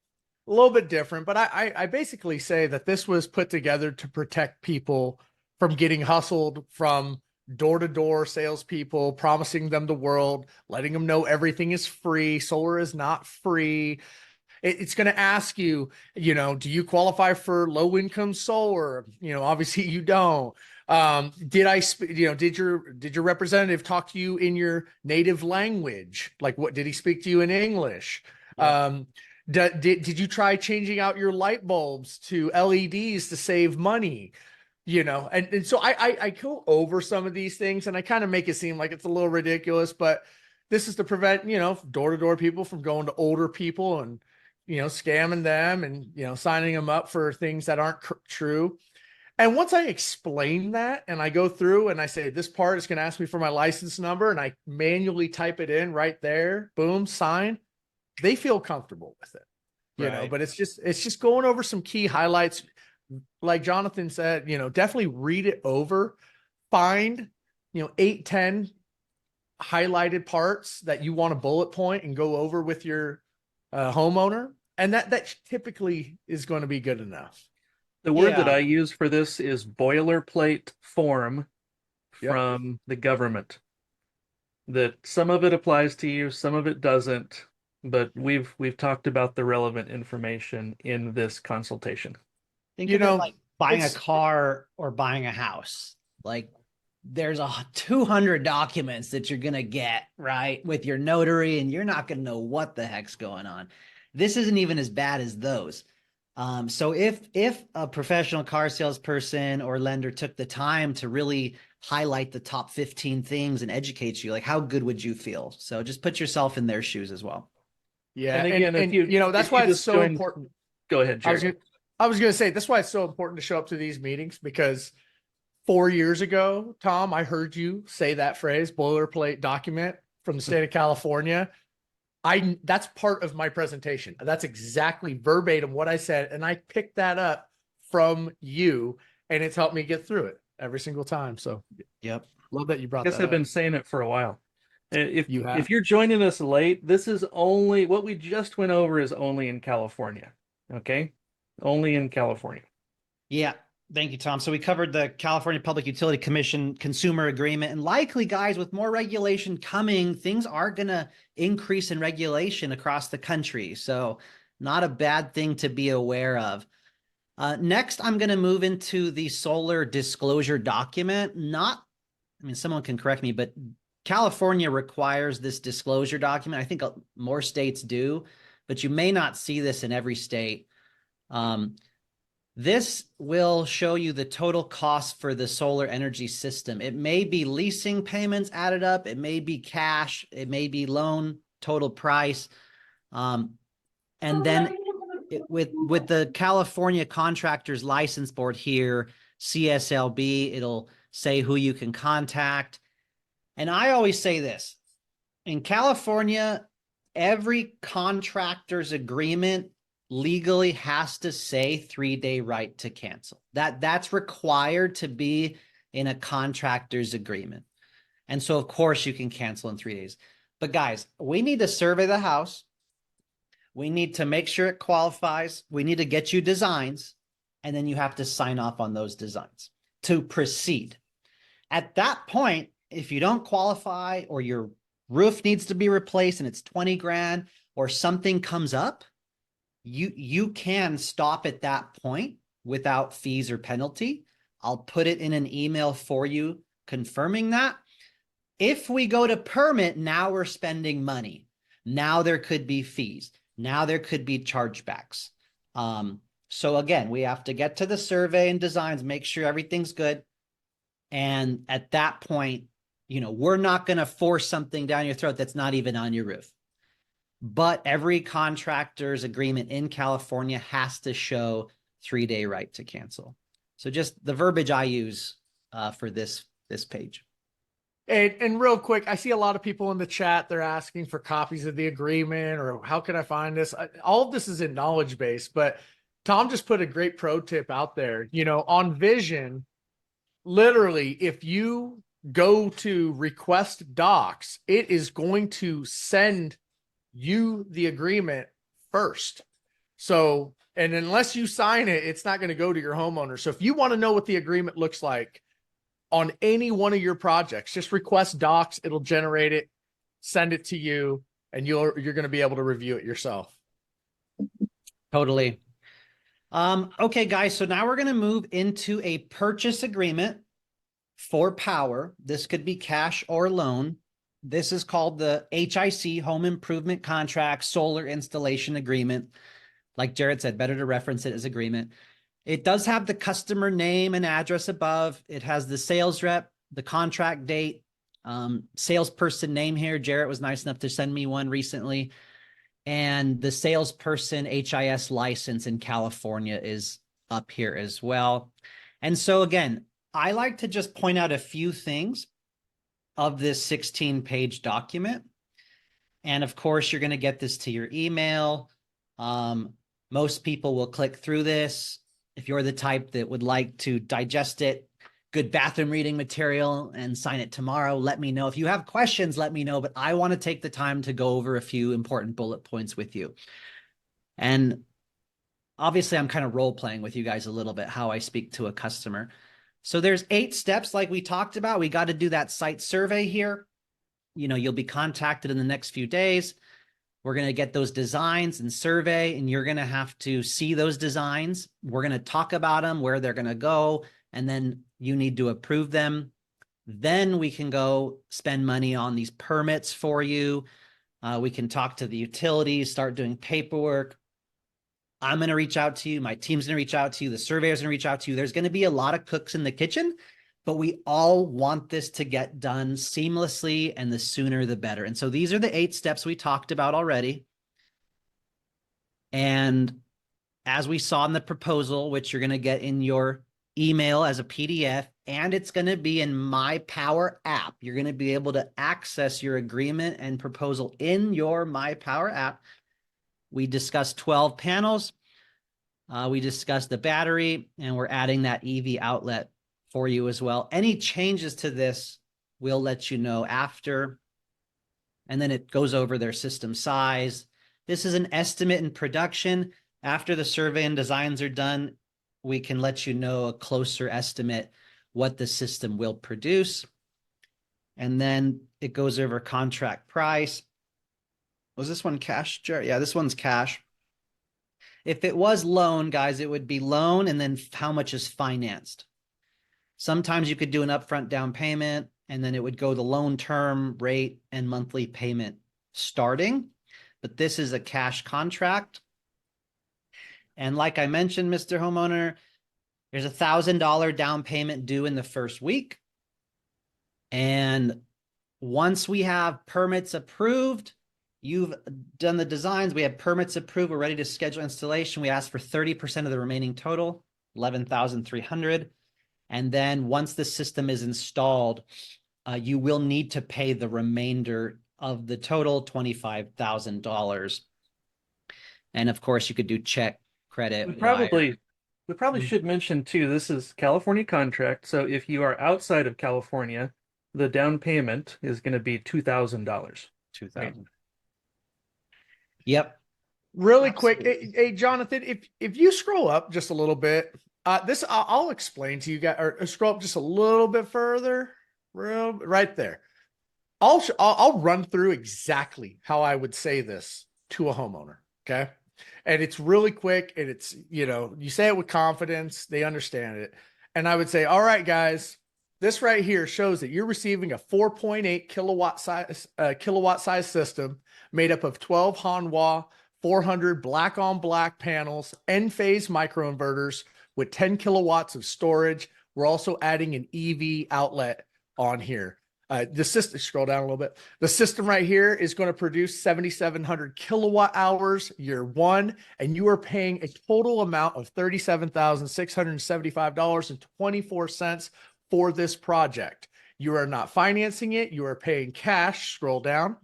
a little bit different, but I basically say that this was put together to protect people from getting hustled from door-to-door salespeople, promising them the world, letting them know everything is free. Solar is not free. It's going to ask you, do you qualify for low-income solar? Obviously you don't. Did your representative talk to you in your native language? Like, what did he speak to you in English? Yeah. Did you try changing out your light bulbs to LEDs to save money? And so I go over some of these things and I kind of make it seem like it's a little ridiculous, but this is to prevent, door-to-door people from going to older people and, scamming them and, signing them up for things that aren't true. And once I explain that and I go through and I say, this part is going to ask me for my license number, and I manually type it in right there, boom, sign, they feel comfortable with it, but it's just going over some key highlights. Like Jonathan said, definitely read it over, find, 8, 10 highlighted parts that you want to bullet point and go over with your homeowner. And that typically is going to be good enough. The word that I use for this is boilerplate form from the government. That some of it applies to you, some of it doesn't, but we've talked about the relevant information in this consultation. Think of it like buying a car or buying a house. Like there's 200 documents that you're going to get, right, with your notary, and you're not going to know what the heck's going on. This isn't even as bad as those. So if a professional car salesperson or lender took the time to really highlight the top 15 things and educate you, like how good would you feel? So just put yourself in their shoes as well. Yeah. And again, that's why it's so important. Go ahead, Jared. I was going to say, that's why it's so important to show up to these meetings, because 4 years ago, Tom, I heard you say that phrase, boilerplate document from the state of California. That's part of my presentation. That's exactly verbatim what I said. And I picked that up from you, and it's helped me get through it every single time. So yep. Love that you brought that up. I guess I've been saying it for a while. If you're joining us late, this is only what we just went over is only in California. Okay. Only in California. Yeah. Thank you, Tom. So we covered the California Public Utility Commission consumer agreement, and likely, guys, with more regulation coming, things are going to increase in regulation across the country. So not a bad thing to be aware of. Next, I'm going to move into the solar disclosure document. Someone can correct me, but California requires this disclosure document. I think more states do, but you may not see this in every state. This will show you the total cost for the solar energy system. It may be leasing payments added up. It may be cash. It may be loan total price. And then with the California Contractors License Board here, CSLB, it'll say who you can contact. And I always say this, in California, every contractor's agreement legally has to say 3-day right to cancel. That's required to be in a contractor's agreement. And so of course you can cancel in 3 days. But guys, we need to survey the house. We need to make sure it qualifies. We need to get you designs, and then you have to sign off on those designs to proceed. At that point, if you don't qualify or your roof needs to be replaced and it's 20 grand or something comes up, you can stop at that point without fees or penalty. I'll put it in an email for you confirming that. If we go to permit, now we're spending money. Now there could be fees. Now there could be chargebacks. So again, we have to get to the survey and designs, make sure everything's good. And at that point, we're not going to force something down your throat that's not even on your roof. But every contractor's agreement in California has to show 3-day right to cancel. So just the verbiage I use for this page. And real quick, I see a lot of people in the chat. They're asking for copies of the agreement or how can I find this? All of this is in knowledge base, but Tom just put a great pro tip out there. On Vision, literally, if you go to request docs, it is going to send you the agreement first. So, and unless you sign it, it's not going to go to your homeowner. So if you want to know what the agreement looks like on any one of your projects, just request docs. It'll generate it, send it to you, and you're going to be able to review it yourself. Totally. Okay, guys. So now we're going to move into a purchase agreement for Powur. This could be cash or loan. This is called the HIC, Home Improvement Contract Solar Installation Agreement. Like Jared said, better to reference it as agreement. It does have the customer name and address above. It has the sales rep, the contract date, salesperson name here. Jarrett was nice enough to send me one recently. And the salesperson HIS license in California is up here as well. And so again, I like to just point out a few things of this 16-page document. And of course, you're going to get this to your email. Most people will click through this. If you're the type that would like to digest it, good bathroom reading material, and sign it tomorrow, let me know. If you have questions, let me know, but I want to take the time to go over a few important bullet points with you. And obviously, I'm kind of role-playing with you guys a little bit, how I speak to a customer. So there's 8 steps like we talked about. We got to do that site survey here. You'll be contacted in the next few days. We're going to get those designs and survey, and you're going to have to see those designs. We're going to talk about them, where they're going to go, and then you need to approve them. Then we can go spend money on these permits for you. We can talk to the utilities, start doing paperwork. I'm going to reach out to you. My team's going to reach out to you. The surveyor's going to reach out to you. There's going to be a lot of cooks in the kitchen, but we all want this to get done seamlessly, and the sooner the better. And so these are the 8 steps we talked about already. And as we saw in the proposal, which you're going to get in your email as a PDF, and it's going to be in My Powur app. You're going to be able to access your agreement and proposal in your My Powur app. We discussed 12 panels. We discussed the battery, and we're adding that EV outlet for you as well. Any changes to this, we'll let you know after. And then it goes over their system size. This is an estimate in production. After the survey and designs are done, we can let you know a closer estimate what the system will produce. And then it goes over contract price. Was this one cash, Jared? Yeah, this one's cash. If it was loan, guys, it would be loan and then how much is financed. Sometimes you could do an upfront down payment, and then it would go the loan term, rate, and monthly payment starting. But this is a cash contract. And like I mentioned, Mr. Homeowner, there's $1,000 down payment due in the first week. And once we have permits approved, you've done the designs, we have permits approved, we're ready to schedule installation. We ask for 30% of the remaining total, $11,300. And then once the system is installed, you will need to pay the remainder of the total, $25,000. And of course, you could do check, credit. We probably should mention too, this is California contract. So if you are outside of California, the down payment is going to be $2,000. $2,000. Yep. Really quick, Absolutely. hey, Jonathan, if you scroll up just a little bit, this I'll explain to you guys, or scroll up just a little bit further, right there. I'll run through exactly how I would say this to a homeowner. Okay. And it's really quick, and it's, you say it with confidence, they understand it. And I would say, all right, guys, this right here shows that you're receiving a 4.8 kilowatt size system made up of 12 Hanwha 400 black on black panels, N-phase microinverters with 10 kilowatts of storage. We're also adding an EV outlet on here. The system, scroll down a little bit. The system right here is going to produce 7,700 kilowatt hours year one, and you are paying a total amount of $37,675.24 for this project. You are not financing it. You are paying cash. Scroll down.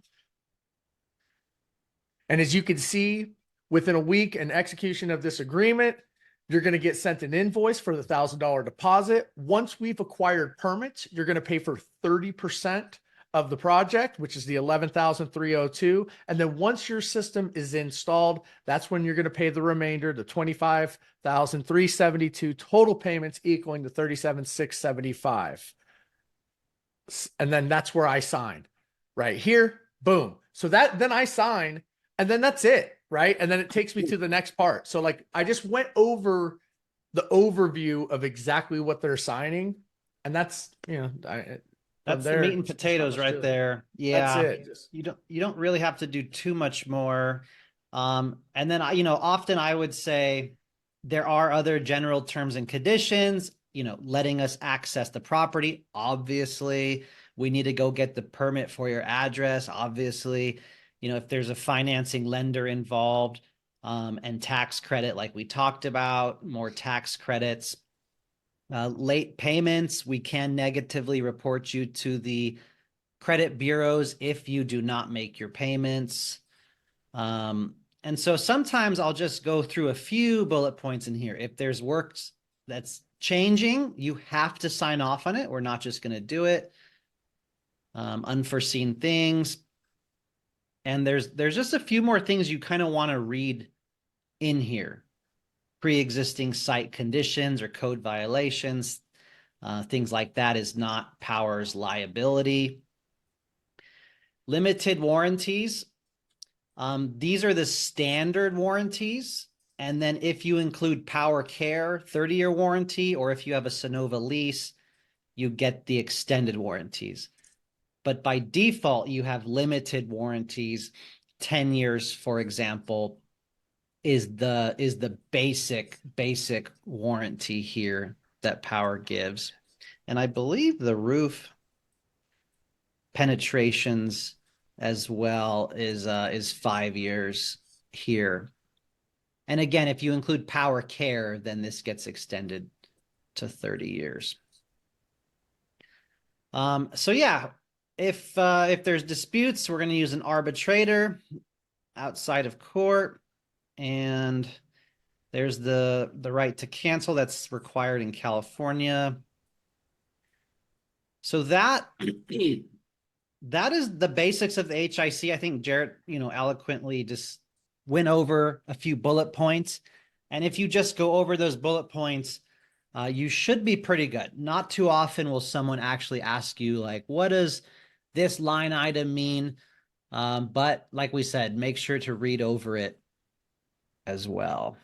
And as you can see, within a week and execution of this agreement, you're going to get sent an invoice for the $1,000 deposit. Once we've acquired permits, you're going to pay for 30% of the project, which is the $11,302. And then once your system is installed, that's when you're going to pay the remainder, the $25,372, total payments equaling the $37,675. And then that's where I sign right here. Boom. So then I sign, and then that's it. Right. And then it takes me to the next part. So like, I just went over the overview of exactly what they're signing. And that's, that's the meat and potatoes right there. Yeah. That's it. You don't really have to do too much more. And then, often I would say there are other general terms and conditions, letting us access the property. Obviously, we need to go get the permit for your address. Obviously, if there's a financing lender involved, and tax credit, like we talked about, more tax credits, late payments, we can negatively report you to the credit bureaus if you do not make your payments. And so sometimes I'll just go through a few bullet points in here. If there's work that's changing, you have to sign off on it. We're not just going to do it. Unforeseen things. And there's just a few more things you kind of want to read in here. Pre-existing site conditions or code violations, things like that is not Powur's liability. Limited warranties. These are the standard warranties. And then if you include PowerCare 30-year warranty, or if you have a Sunova lease, you get the extended warranties. But by default, you have limited warranties. 10 years, for example, is the basic warranty here that Powur gives. And I believe the roof penetrations as well is 5 years here. And again, if you include PowerCare, then this gets extended to 30 years. So yeah. If there's disputes, we're going to use an arbitrator outside of court, and there's the right to cancel that's required in California. So that is the basics of the HIC. I think Jarrett, eloquently just went over a few bullet points, and if you just go over those bullet points, you should be pretty good. Not too often will someone actually ask you, like, what does this line item mean? But like we said, make sure to read over it as well.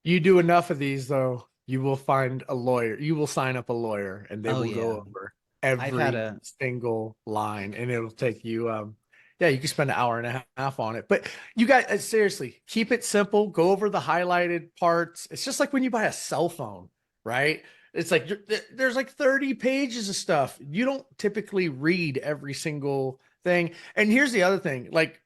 You do enough of these, though, you will find a lawyer. You will sign up a lawyer, and they will go over every single line, and it'll take you, you can spend an hour and a half on it. But you guys, seriously, keep it simple. Go over the highlighted parts. It's just like when you buy a cell phone, right? It's like there's like 30 pages of stuff. You don't typically read every single thing. And here's the other thing. Like,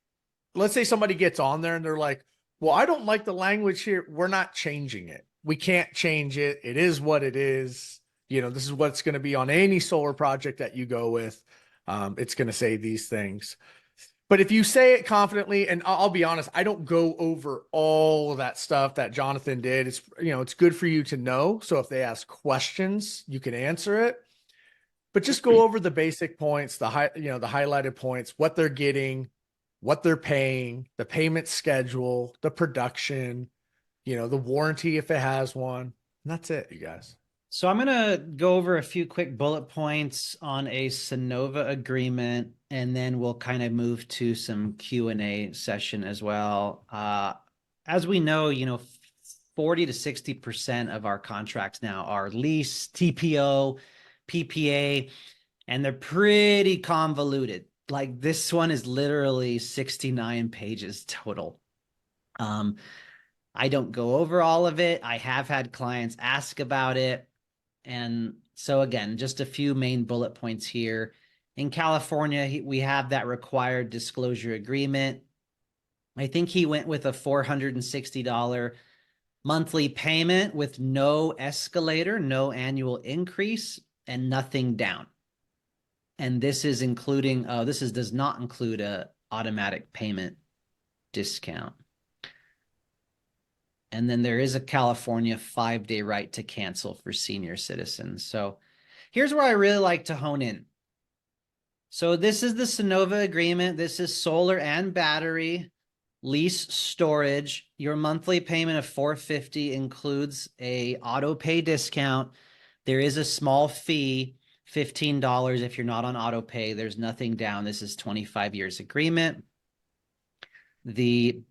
let's say somebody gets on there and they're like, well, I don't like the language here. We're not changing it. We can't change it. It is what it is. This is what it's going to be on any solar project that you go with. It's going to say these things. But if you say it confidently, and I'll be honest, I don't go over all of that stuff that Jonathan did. It's, it's good for you to know. So if they ask questions, you can answer it, but just go over the basic points, the highlighted points, what they're getting, what they're paying, the payment schedule, the production, the warranty if it has one. And that's it, you guys. So I'm going to go over a few quick bullet points on a Sunova agreement, and then we'll kind of move to some Q&A session as well. As we know, 40 to 60% of our contracts now are lease, TPO, PPA, and they're pretty convoluted. Like this one is literally 69 pages total. I don't go over all of it. I have had clients ask about it. And so again, just a few main bullet points here. In California, we have that required disclosure agreement. I think he went with a $460 monthly payment with no escalator, no annual increase, and nothing down. And this is including, does not include a automatic payment discount. And then there is a California 5-day right to cancel for senior citizens. So here's where I really like to hone in. So this is the Sunova agreement. This is solar and battery, lease, storage. Your monthly payment of $450 includes a auto pay discount. There is a small fee, $15 if you're not on auto pay. There's nothing down. This is 25 years agreement. The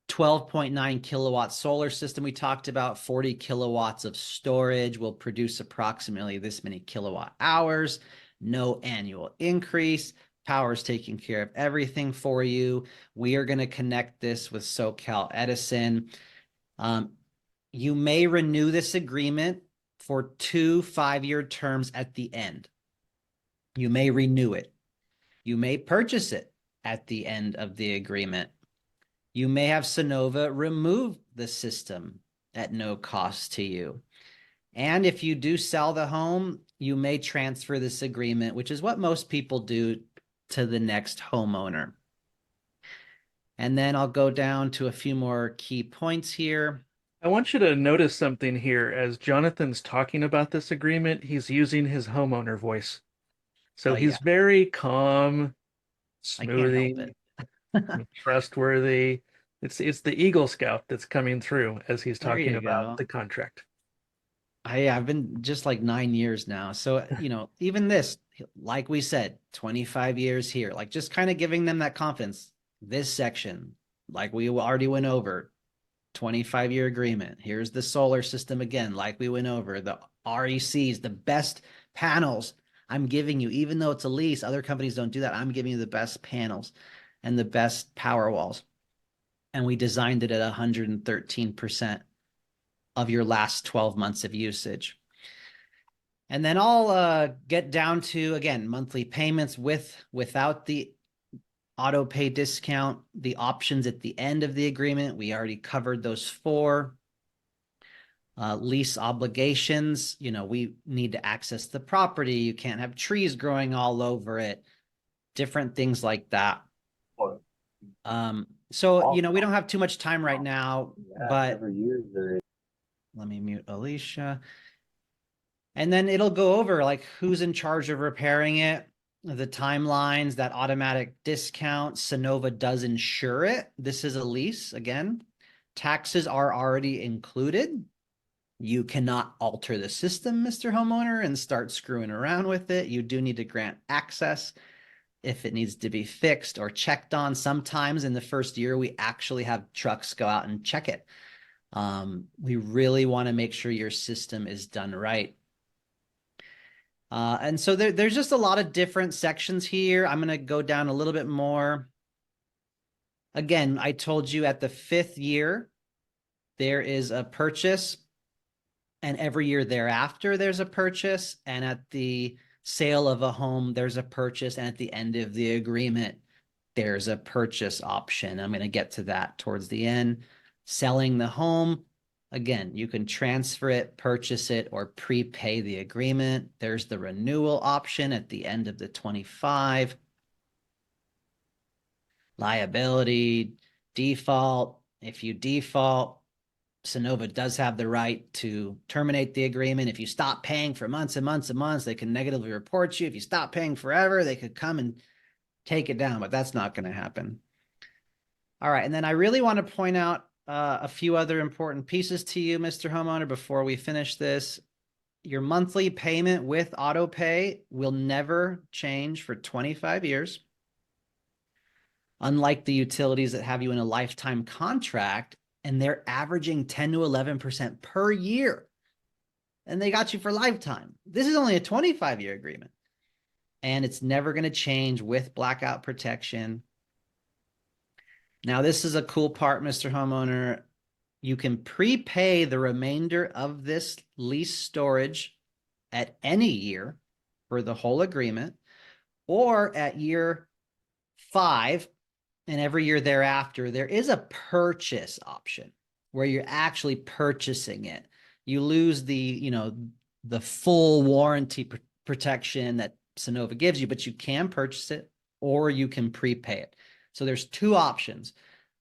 12.9 kilowatt solar system we talked about, 40 kilowatts of storage will produce approximately this many kilowatt hours, no annual increase. Power's taking care of everything for you. We are going to connect this with SoCal Edison. You may renew this agreement for 2 5-year terms at the end. You may renew it. You may purchase it at the end of the agreement. You may have Sunova remove the system at no cost to you. And if you do sell the home, you may transfer this agreement, which is what most people do, to the next homeowner. And then I'll go down to a few more key points here. I want you to notice something here. As Jonathan's talking about this agreement, he's using his homeowner voice. So he's very calm, smoothing, trustworthy. It's the Eagle Scout that's coming through as he's talking about the contract. I've been just like 9 years now. So, even this, like we said, 25 years here, like just kind of giving them that confidence. This section, like we already went over, 25-year agreement. Here's the solar system again, like we went over, the RECs, the best panels I'm giving you, even though it's a lease, other companies don't do that. I'm giving you the best panels and the best power walls. And we designed it at 113% of your last 12 months of usage. And then I'll get down to, again, monthly payments without the auto pay discount, the options at the end of the agreement. We already covered those 4. Lease obligations, we need to access the property. You can't have trees growing all over it, different things like that. So, we don't have too much time right now, but let me mute Alicia. And then it'll go over like who's in charge of repairing it, the timelines, that automatic discount. Sunova does insure it. This is a lease again. Taxes are already included. You cannot alter the system, Mr. Homeowner, and start screwing around with it. You do need to grant access if it needs to be fixed or checked on. Sometimes in the first year, we actually have trucks go out and check it. We really want to make sure your system is done right. And so there's just a lot of different sections here. I'm going to go down a little bit more. Again, I told you at the 5th year, there is a purchase. And every year thereafter, there's a purchase. And at the sale of a home, there's a purchase. And at the end of the agreement, there's a purchase option. I'm going to get to that towards the end. Selling the home, again, you can transfer it, purchase it, or prepay the agreement. There's the renewal option at the end of the 25. Liability, default. If you default, Sunova does have the right to terminate the agreement. If you stop paying for months and months and months, they can negatively report you. If you stop paying forever, they could come and take it down, but that's not going to happen. All right. And then I really want to point out a few other important pieces to you, Mr. Homeowner, before we finish this. Your monthly payment with auto pay will never change for 25 years. Unlike the utilities that have you in a lifetime contract, and they're averaging 10 to 11% per year. And they got you for lifetime. This is only a 25-year agreement. And it's never going to change with blackout protection. Now, this is a cool part, Mr. Homeowner. You can prepay the remainder of this lease storage at any year for the whole agreement, or at year 5 and every year thereafter. There is a purchase option where you're actually purchasing it. You lose the full warranty protection that Sunova gives you, but you can purchase it or you can prepay it. So there's 2 options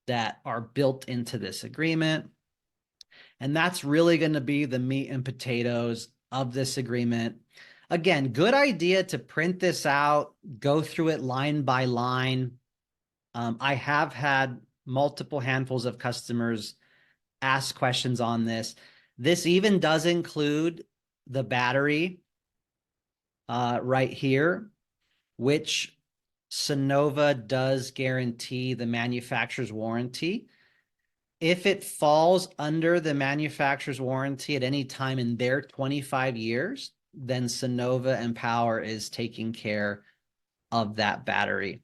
that are built into this agreement. And that's really going to be the meat and potatoes of this agreement. Again, good idea to print this out, go through it line by line. I have had multiple handfuls of customers ask questions on this. This even does include the battery right here, which Sunova does guarantee the manufacturer's warranty. If it falls under the manufacturer's warranty at any time in their 25 years, then Sunova and Powur is taking care of that battery.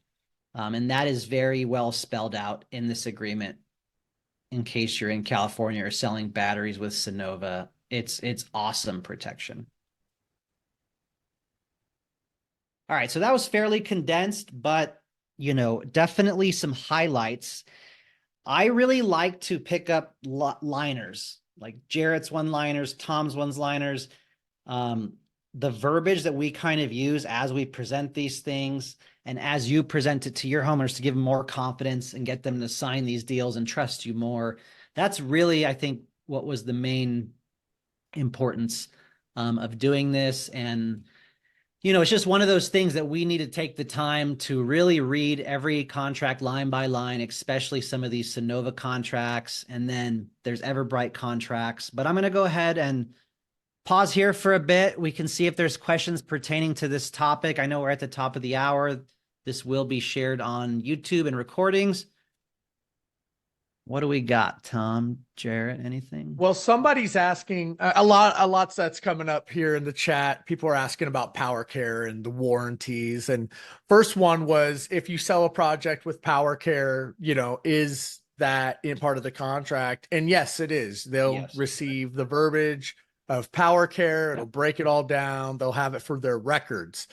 And that is very well spelled out in this agreement. In case you're in California or selling batteries with Sunova, it's awesome protection. All right, so that was fairly condensed, but definitely some highlights. I really like to pick up liners, like Jarrett's one-liners, Tom's one-liners, the verbiage that we kind of use as we present these things and as you present it to your homeowners to give them more confidence and get them to sign these deals and trust you more. That's really, I think, what was the main importance of doing this. And it's just one of those things that we need to take the time to really read every contract line by line, especially some of these Sunova contracts. And then there's Everbright contracts. But I'm going to go ahead and pause here for a bit. We can see if there's questions pertaining to this topic. I know we're at the top of the hour. This will be shared on YouTube and recordings. What do we got, Tom, Jarrett, anything? Well, somebody's asking a lot that's coming up here in the chat. People are asking about PowerCare and the warranties. And first one was, if you sell a project with PowerCare, is that in part of the contract? And yes, it is. They'll receive the verbiage of PowerCare. It'll break it all down. They'll have it for their records.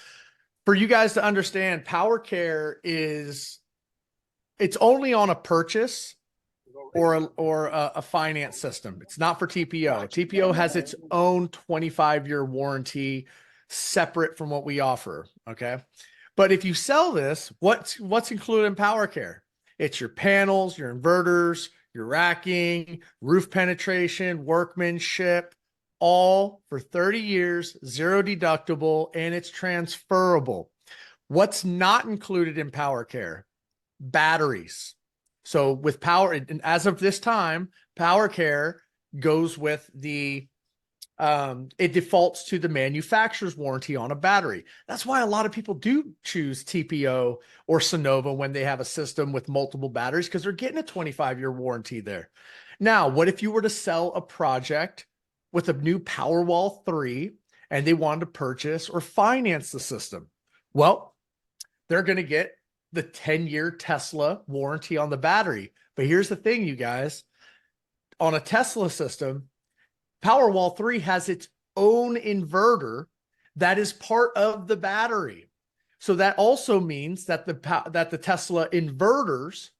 For you guys to understand, PowerCare it's only on a purchase or a finance system. It's not for TPO. TPO has its own 25-year warranty separate from what we offer. Okay. But if you sell this, what's included in PowerCare? It's your panels, your inverters, your racking, roof penetration, workmanship, all for 30 years, 0 deductible, and it's transferable. What's not included in PowerCare? Batteries. So with and as of this time, PowerCare goes with it defaults to the manufacturer's warranty on a battery. That's why a lot of people do choose TPO or Sunova when they have a system with multiple batteries, because they're getting a 25-year warranty there. Now, what if you were to sell a project with a new Powerwall 3 and they wanted to purchase or finance the system? Well, they're going to get the 10-year Tesla warranty on the battery. But here's the thing, you guys. On a Tesla system, Powerwall 3 has its own inverter that is part of the battery. So that also means that the Tesla inverters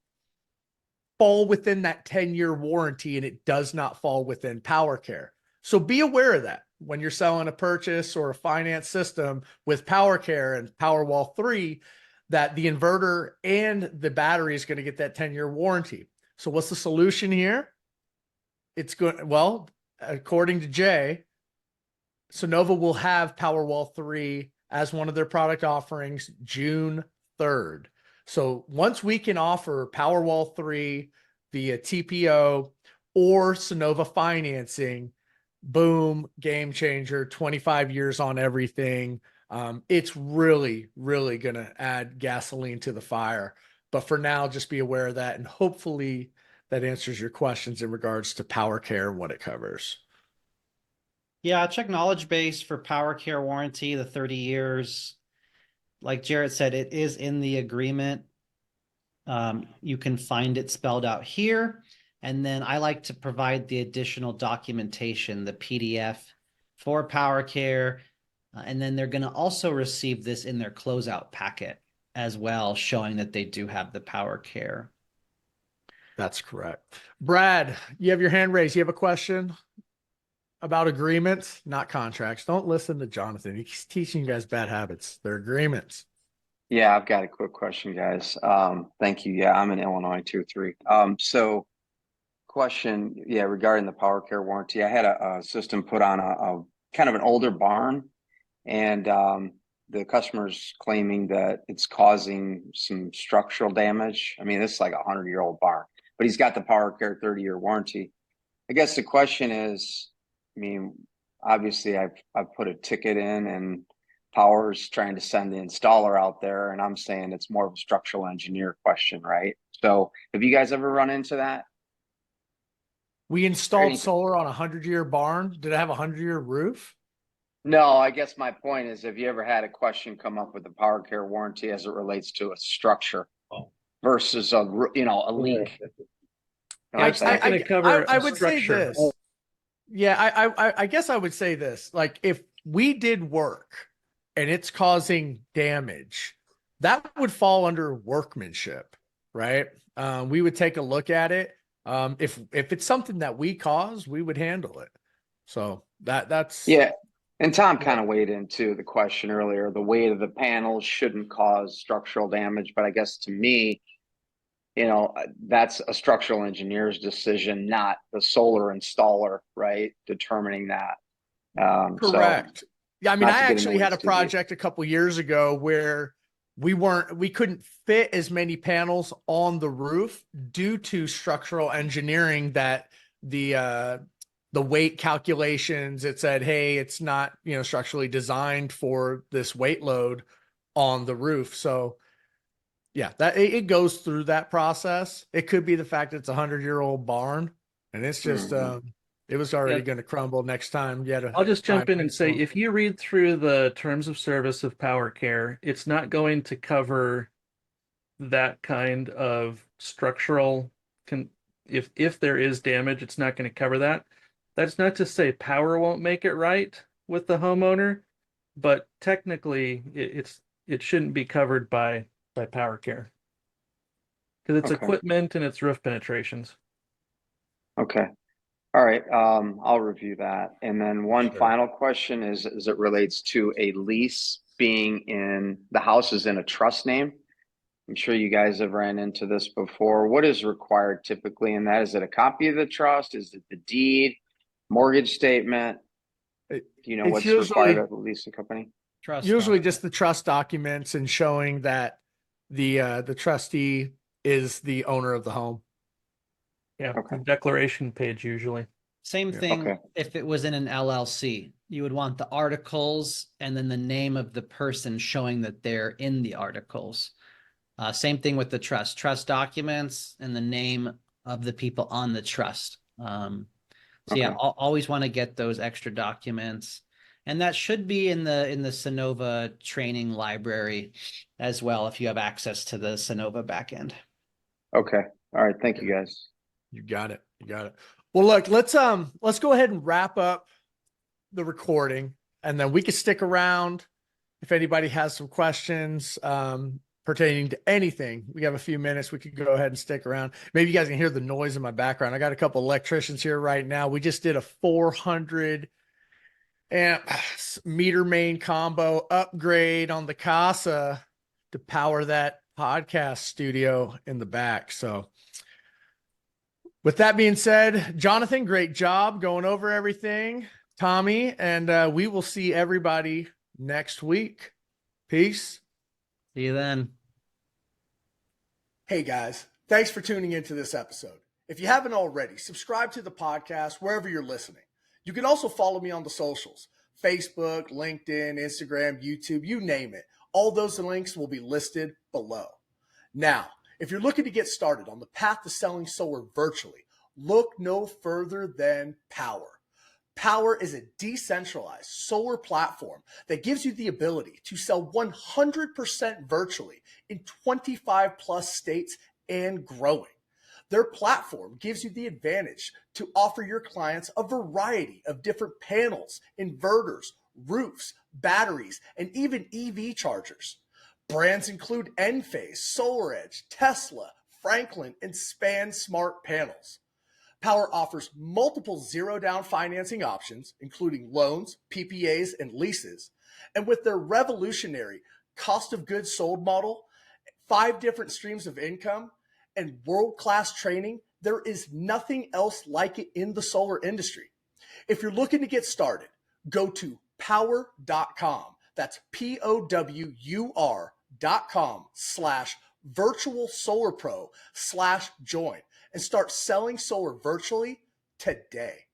fall within that 10-year warranty, and it does not fall within PowerCare. So be aware of that when you're selling a purchase or a finance system with PowerCare and Powerwall 3, that the inverter and the battery is going to get that 10-year warranty. So what's the solution here? It's good. Well, according to Jay, Sunova will have Powerwall 3 as one of their product offerings June 3rd. So once we can offer Powerwall 3 via TPO or Sunova financing, boom, game changer, 25 years on everything. It's really, really going to add gasoline to the fire. But for now, just be aware of that. And hopefully that answers your questions in regards to PowerCare and what it covers. Yeah, check knowledge base for PowerCare warranty, the 30 years. Like Jarrett said, it is in the agreement. You can find it spelled out here. And then I like to provide the additional documentation, the PDF for PowerCare. And then they're going to also receive this in their closeout packet as well, showing that they do have the PowerCare. That's correct. Brad, you have your hand raised. You have a question about agreements, not contracts. Don't listen to Jonathan. He's teaching you guys bad habits. They're agreements. Yeah, I've got a quick question, guys. Thank you. Yeah, I'm in Illinois, 2-3. So question, yeah, regarding the PowerCare warranty. I had a system put on a kind of an older barn, and the customer's claiming that it's causing some structural damage. I mean, this is like a 100-year-old barn, but he's got the PowerCare 30-year warranty. I guess the question is, I mean, obviously I've put a ticket in, and Powur's trying to send the installer out there, and I'm saying it's more of a structural engineer question, right? So have you guys ever run into that? We installed solar on a 100-year barn. Did it have a 100-year roof? No, I guess my point is, have you ever had a question come up with the PowerCare warranty as it relates to a structure versus a leak? I would say this. Yeah, I guess I would say this. Like, if we did work and it's causing damage, that would fall under workmanship, right? We would take a look at it. If it's something that we cause, we would handle it. So that's yeah. And Tom kind of weighed into the question earlier. The weight of the panels shouldn't cause structural damage, but I guess to me, that's a structural engineer's decision, not the solar installer, right? Determining that. Correct. Yeah, I mean, I actually had a project a couple years ago where we couldn't fit as many panels on the roof due to structural engineering, that the weight calculations, it said, hey, it's not, structurally designed for this weight load on the roof. So yeah, that it goes through that process. It could be the fact that it's a 100-year-old barn and it's just, it was already going to crumble next time. I'll just jump in and say, if you read through the terms of service of PowerCare, it's not going to cover that kind of structural, if there is damage, it's not going to cover that. That's not to say Powur won't make it right with the homeowner, but technically it shouldn't be covered by PowerCare because it's equipment and it's roof penetrations. Okay. All right. I'll review that. And then one final question is, as it relates to a lease being in the house is in a trust name. I'm sure you guys have ran into this before. What is required typically in that? Is it a copy of the trust? Is it the deed, mortgage statement? Do you know what's required of a leasing company? Usually just the trust documents and showing that the trustee is the owner of the home. Yeah, the declaration page usually. Same thing if it was in an LLC. You would want the articles and then the name of the person showing that they're in the articles. Same thing with the trust documents and the name of the people on the trust. Yeah, always want to get those extra documents. And that should be in the Sunova training library as well, if you have access to the Sunova backend. Okay. All right. Thank you, guys. You got it. Well, look, let's go ahead and wrap up the recording, and then we can stick around if anybody has some questions pertaining to anything. We have a few minutes. We could go ahead and stick around. Maybe you guys can hear the noise in my background. I got a couple electricians here right now. We just did a 400 amp meter main combo upgrade on the Casa to power that podcast studio in the back. So with that being said, Jonathan, great job going over everything. Tommy, and we will see everybody next week. Peace. See you then. Hey guys, thanks for tuning into this episode. If you haven't already, subscribe to the podcast wherever you're listening. You can also follow me on the socials, Facebook, LinkedIn, Instagram, YouTube, you name it. All those links will be listed below. Now, if you're looking to get started on the path to selling solar virtually, look no further than Powur. Powur is a decentralized solar platform that gives you the ability to sell 100% virtually in 25 plus states and growing. Their platform gives you the advantage to offer your clients a variety of different panels, inverters, roofs, batteries, and even EV chargers. Brands include Enphase, SolarEdge, Tesla, Franklin, and Span Smart Panels. Powur offers multiple zero-down financing options, including loans, PPAs, and leases. And with their revolutionary cost of goods sold model, 5 different streams of income, and world-class training, there is nothing else like it in the solar industry. If you're looking to get started, go to powur.com. That's POWUR.com/virtual solar pro/join and start selling solar virtually today.